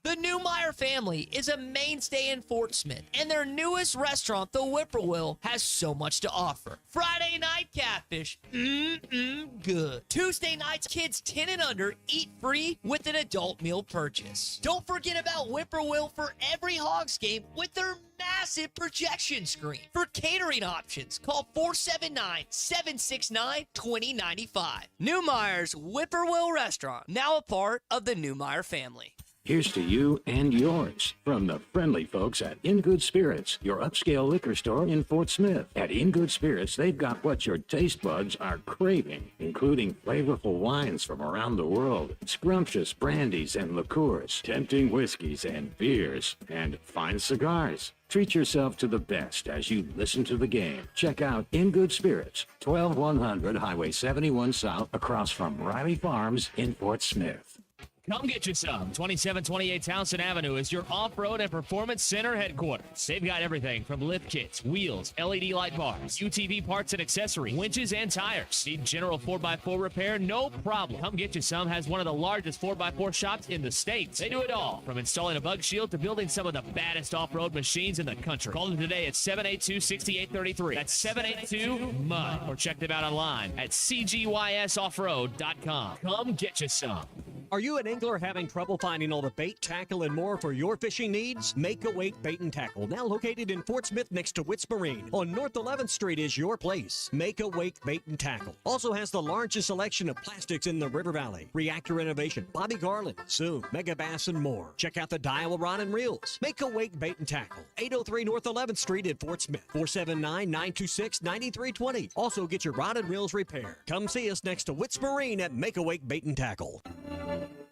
The Newmeyer family is a mainstay in Fort Smith, and their newest restaurant, the Whippoorwill, has so much to offer. Friday night catfish, good. Tuesday nights, kids 10 and under eat free with an adult meal purchase. Don't forget about Whippoorwill for every Hogs game with their massive projection screen. For catering options, call 479-769-2095. Newmeyer's Whippoorwill Restaurant, now a part of the Newmeyer family. Here's to you and yours from the friendly folks at In Good Spirits, your upscale liquor store in Fort Smith. At In Good Spirits, they've got what your taste buds are craving, including flavorful wines from around the world, scrumptious brandies and liqueurs, tempting whiskeys and beers, and fine cigars. Treat yourself to the best as you listen to the game. Check out In Good Spirits, 12100 Highway 71 South, across from Riley Farms in Fort Smith. Come get you some. 2728 Townsend Avenue is your off-road and performance center headquarters. They've got everything from lift kits, wheels, LED light bars, UTV parts and accessories, winches and tires. Need general 4x4 repair? No problem. Come get you some has one of the largest 4x4 shops in the States. They do it all, from installing a bug shield to building some of the baddest off-road machines in the country. Call them today at 782-6833. That's 782-MUD. Or check them out online at cgysoffroad.com. Come get you some. Are you an angler having trouble finding all the bait, tackle, and more for your fishing needs? Make a Wake Bait and Tackle, now located in Fort Smith next to Witts Marine on North 11th Street, is your place. Make a Wake Bait and Tackle also has the largest selection of plastics in the River Valley. Reactor Innovation, Bobby Garland, Zoom, Mega Bass, and more. Check out the Daiwa Rod and Reels. Make a Wake Bait and Tackle, 803 North 11th Street in Fort Smith, 479-926-9320. Also get your rod and reels repaired. Come see us next to Witts Marine at Make a Wake Bait and Tackle.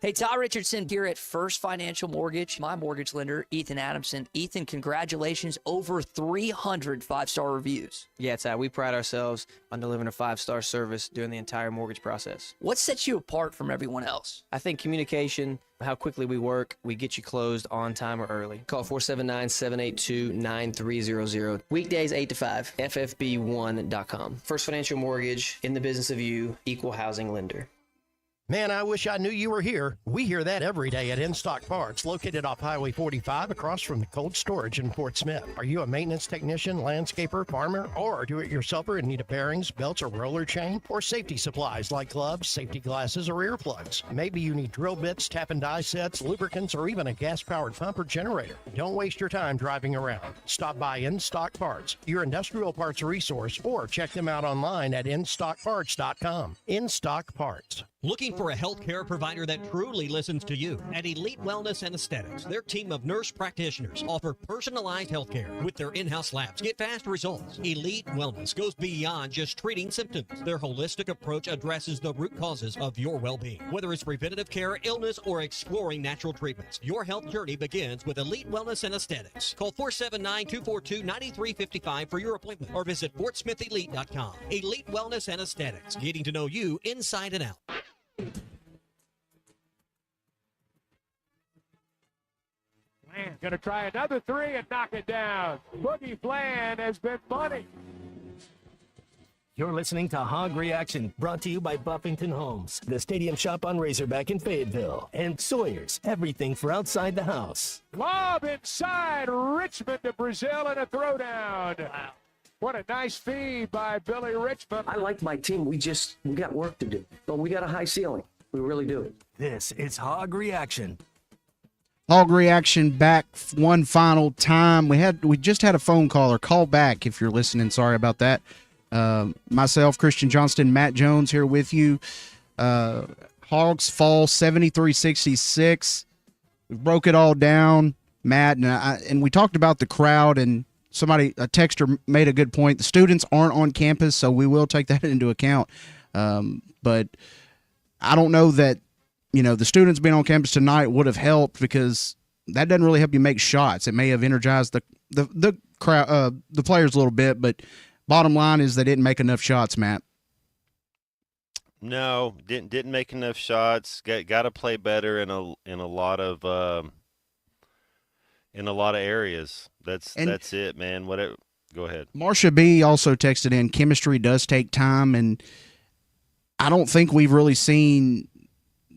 Hey, Todd Richardson here at First Financial Mortgage. My mortgage lender, Ethan Adamson. Ethan, congratulations. Over 300 five-star reviews. Yeah, Todd, we pride ourselves on delivering a five-star service during the entire mortgage process. What sets you apart from everyone else? I think communication, how quickly we work, we get you closed on time or early. Call 479-782-9300. Weekdays 8 to 5, ffb1.com. First Financial Mortgage, in the business of you, equal housing lender. Man, I wish I knew you were here. We hear that every day at In Stock Parts, located off Highway 45 across from the cold storage in Fort Smith. Are you a maintenance technician, landscaper, farmer, or a do-it-yourselfer in need of bearings, belts, or roller chain? Or safety supplies like gloves, safety glasses, or earplugs? Maybe you need drill bits, tap and die sets, lubricants, or even a gas-powered pump or generator. Don't waste your time driving around. Stop by In Stock Parts, your industrial parts resource, or check them out online at InStockParts.com. In Stock Parts. Looking for a healthcare provider that truly listens to you? At Elite Wellness and Aesthetics, their team of nurse practitioners offer personalized healthcare with their in-house labs. Get fast results. Elite Wellness goes beyond just treating symptoms. Their holistic approach addresses the root causes of your well-being. Whether it's preventative care, illness, or exploring natural treatments, your health journey begins with Elite Wellness and Aesthetics. Call 479-242-9355 for your appointment or visit FortSmithElite.com. Elite Wellness and Aesthetics, getting to know you inside and out. Bland going to try another three and knock it down. Boogie Bland has been money. You're listening to Hog Reaction, brought to you by Buffington Homes, the Stadium Shop on Razorback in Fayetteville, and Sawyer's, everything for outside the house. Lob inside, Richmond to Brazil and a throwdown. Wow. What a nice feed by Billy Richmond. I like my team. We got work to do, but we got a high ceiling. We really do. This is Hog Reaction. Hog Reaction back one final time. We just had a phone caller. Call back if you're listening. Sorry about that. Myself, Christian Johnston, Matt Jones here with you. Hogs fall 73-66. We broke it all down, Matt, and we talked about the crowd, and a texter made a good point. The students aren't on campus, so we will take that into account. But I don't know that, the students being on campus tonight would have helped, because that doesn't really help you make shots. It may have energized the crowd, the players a little bit, but bottom line is they didn't make enough shots, Matt. No, didn't make enough shots. Got to play better in a lot of areas. That's it, man. Whatever. Go ahead. Marcia B also texted in, chemistry does take time, and I don't think we've really seen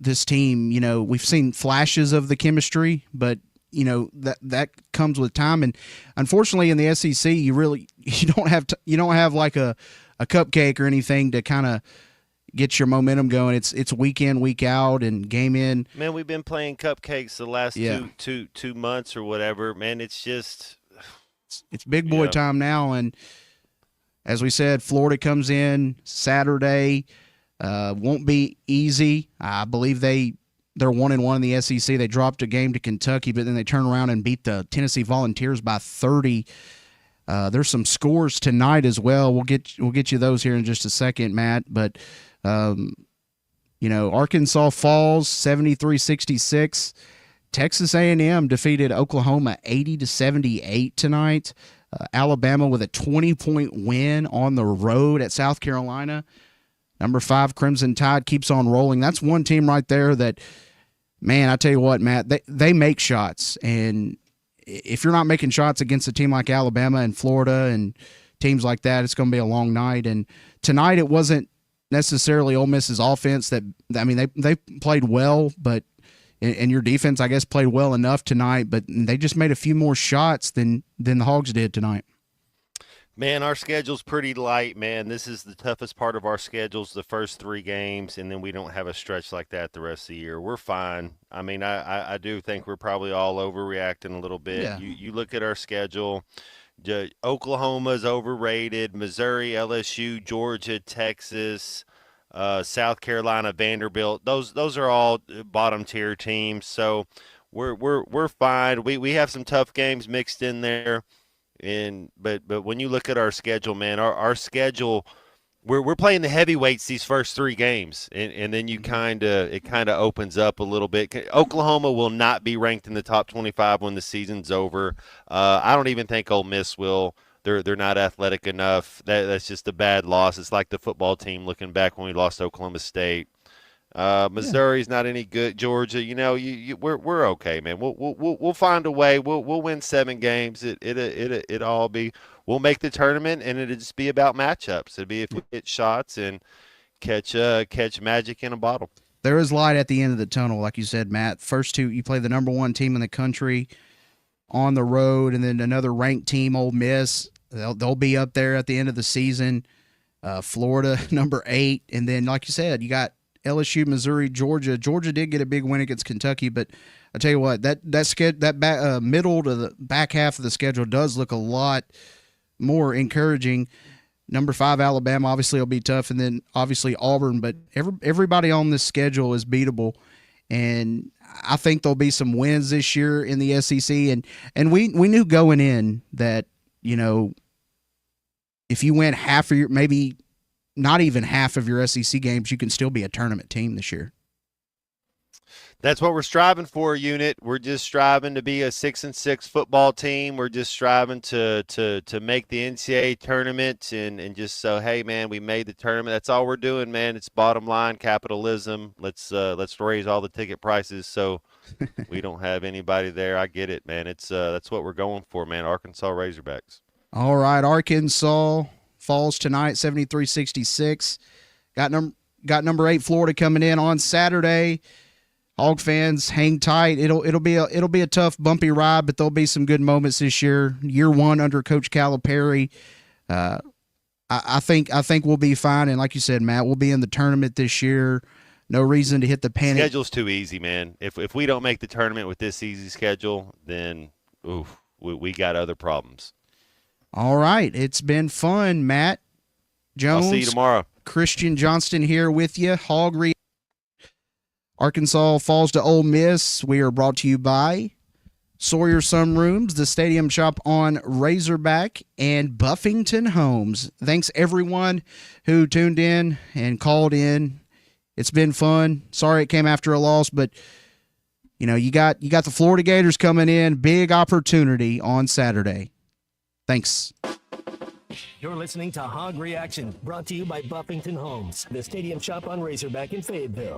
this team. We've seen flashes of the chemistry, but that comes with time. And unfortunately, in the SEC, you don't have like a cupcake or anything to kind of get your momentum going. It's week in, week out, and game in. Man, we've been playing cupcakes the last two months or whatever. Man, it's just it's big boy time now. And as we said, Florida comes in Saturday. Won't be easy. I believe they're 1-1 in the SEC. They dropped a game to Kentucky, but then they turn around and beat the Tennessee Volunteers by 30. There's some scores tonight as well. We'll get you those here in just a second, Matt. But Arkansas falls 73-66. Texas A&M defeated Oklahoma 80-78 tonight. Alabama with a 20-point win on the road at South Carolina. Number 5, Crimson Tide keeps on rolling. That's one team right there that, man, I tell you what, Matt, they make shots. And if you're not making shots against a team like Alabama and Florida and teams like that, it's going to be a long night. And tonight it wasn't necessarily Ole Miss's offense they played well, but and your defense, I guess, played well enough tonight, but they just made a few more shots than the Hogs did tonight. Man, our schedule's pretty light, man. This is the toughest part of our schedules, the first 3 games, and then we don't have a stretch like that the rest of the year. We're fine. I mean, I do think we're probably all overreacting a little bit. Yeah. You look at our schedule. Oklahoma's overrated. Missouri, LSU, Georgia, Texas, South Carolina, Vanderbilt. Those are all bottom tier teams. So we're fine. We have some tough games mixed in there. But when you look at our schedule, man, our schedule, we're playing the heavyweights these first 3 games, and then it kind of opens up a little bit. Oklahoma will not be ranked in the top 25 when the season's over. I don't even think Ole Miss will. They're not athletic enough. That's just a bad loss. It's like the football team looking back when we lost to Oklahoma State. Missouri's not any good. Georgia, we're okay, man. We'll find a way. We'll win 7 games. It'll all be. We'll make the tournament, and it'll just be about matchups. It'll be if we hit shots and catch magic in a bottle. There is light at the end of the tunnel, like you said, Matt. First 2, you play the number 1 team in the country on the road, and then another ranked team, Ole Miss. They'll be up there at the end of the season. Florida, number 8, and then like you said, you got LSU, Missouri, Georgia. Georgia did get a big win against Kentucky, but I tell you what, that middle to the back half of the schedule does look a lot more encouraging. Number 5, Alabama, obviously will be tough, and then obviously Auburn. But everybody on this schedule is beatable, and I think there'll be some wins this year in the SEC. And we knew going in that if you win half of your, maybe not even half of your SEC games, you can still be a tournament team this year. That's what we're striving for, unit. We're just striving to be a 6-6 football team. We're just striving to make the NCAA tournament and just so, hey, man, we made the tournament. That's all we're doing, man. It's bottom line capitalism. Let's raise all the ticket prices so we don't have anybody there. I get it, man. It's that's what we're going for, man. Arkansas Razorbacks. All right, Arkansas falls tonight, 73-66. Got number 8 Florida coming in on Saturday. Hog fans, hang tight. It'll be a tough, bumpy ride, but there'll be some good moments this year. Year 1 under Coach Calipari. I think we'll be fine. And like you said, Matt, we'll be in the tournament this year. No reason to hit the panic. Schedule's too easy, man. If we don't make the tournament with this easy schedule, then we got other problems. All right. It's been fun, Matt Jones. I'll see you tomorrow. Christian Johnston here with you. Arkansas falls to Ole Miss. We are brought to you by Sawyer Sunrooms, the Stadium Shop on Razorback, and Buffington Homes. Thanks, everyone who tuned in and called in. It's been fun. Sorry it came after a loss, but you got the Florida Gators coming in. Big opportunity on Saturday. Thanks. You're listening to Hog Reaction, brought to you by Buffington Homes, the Stadium Shop on Razorback in Fayetteville.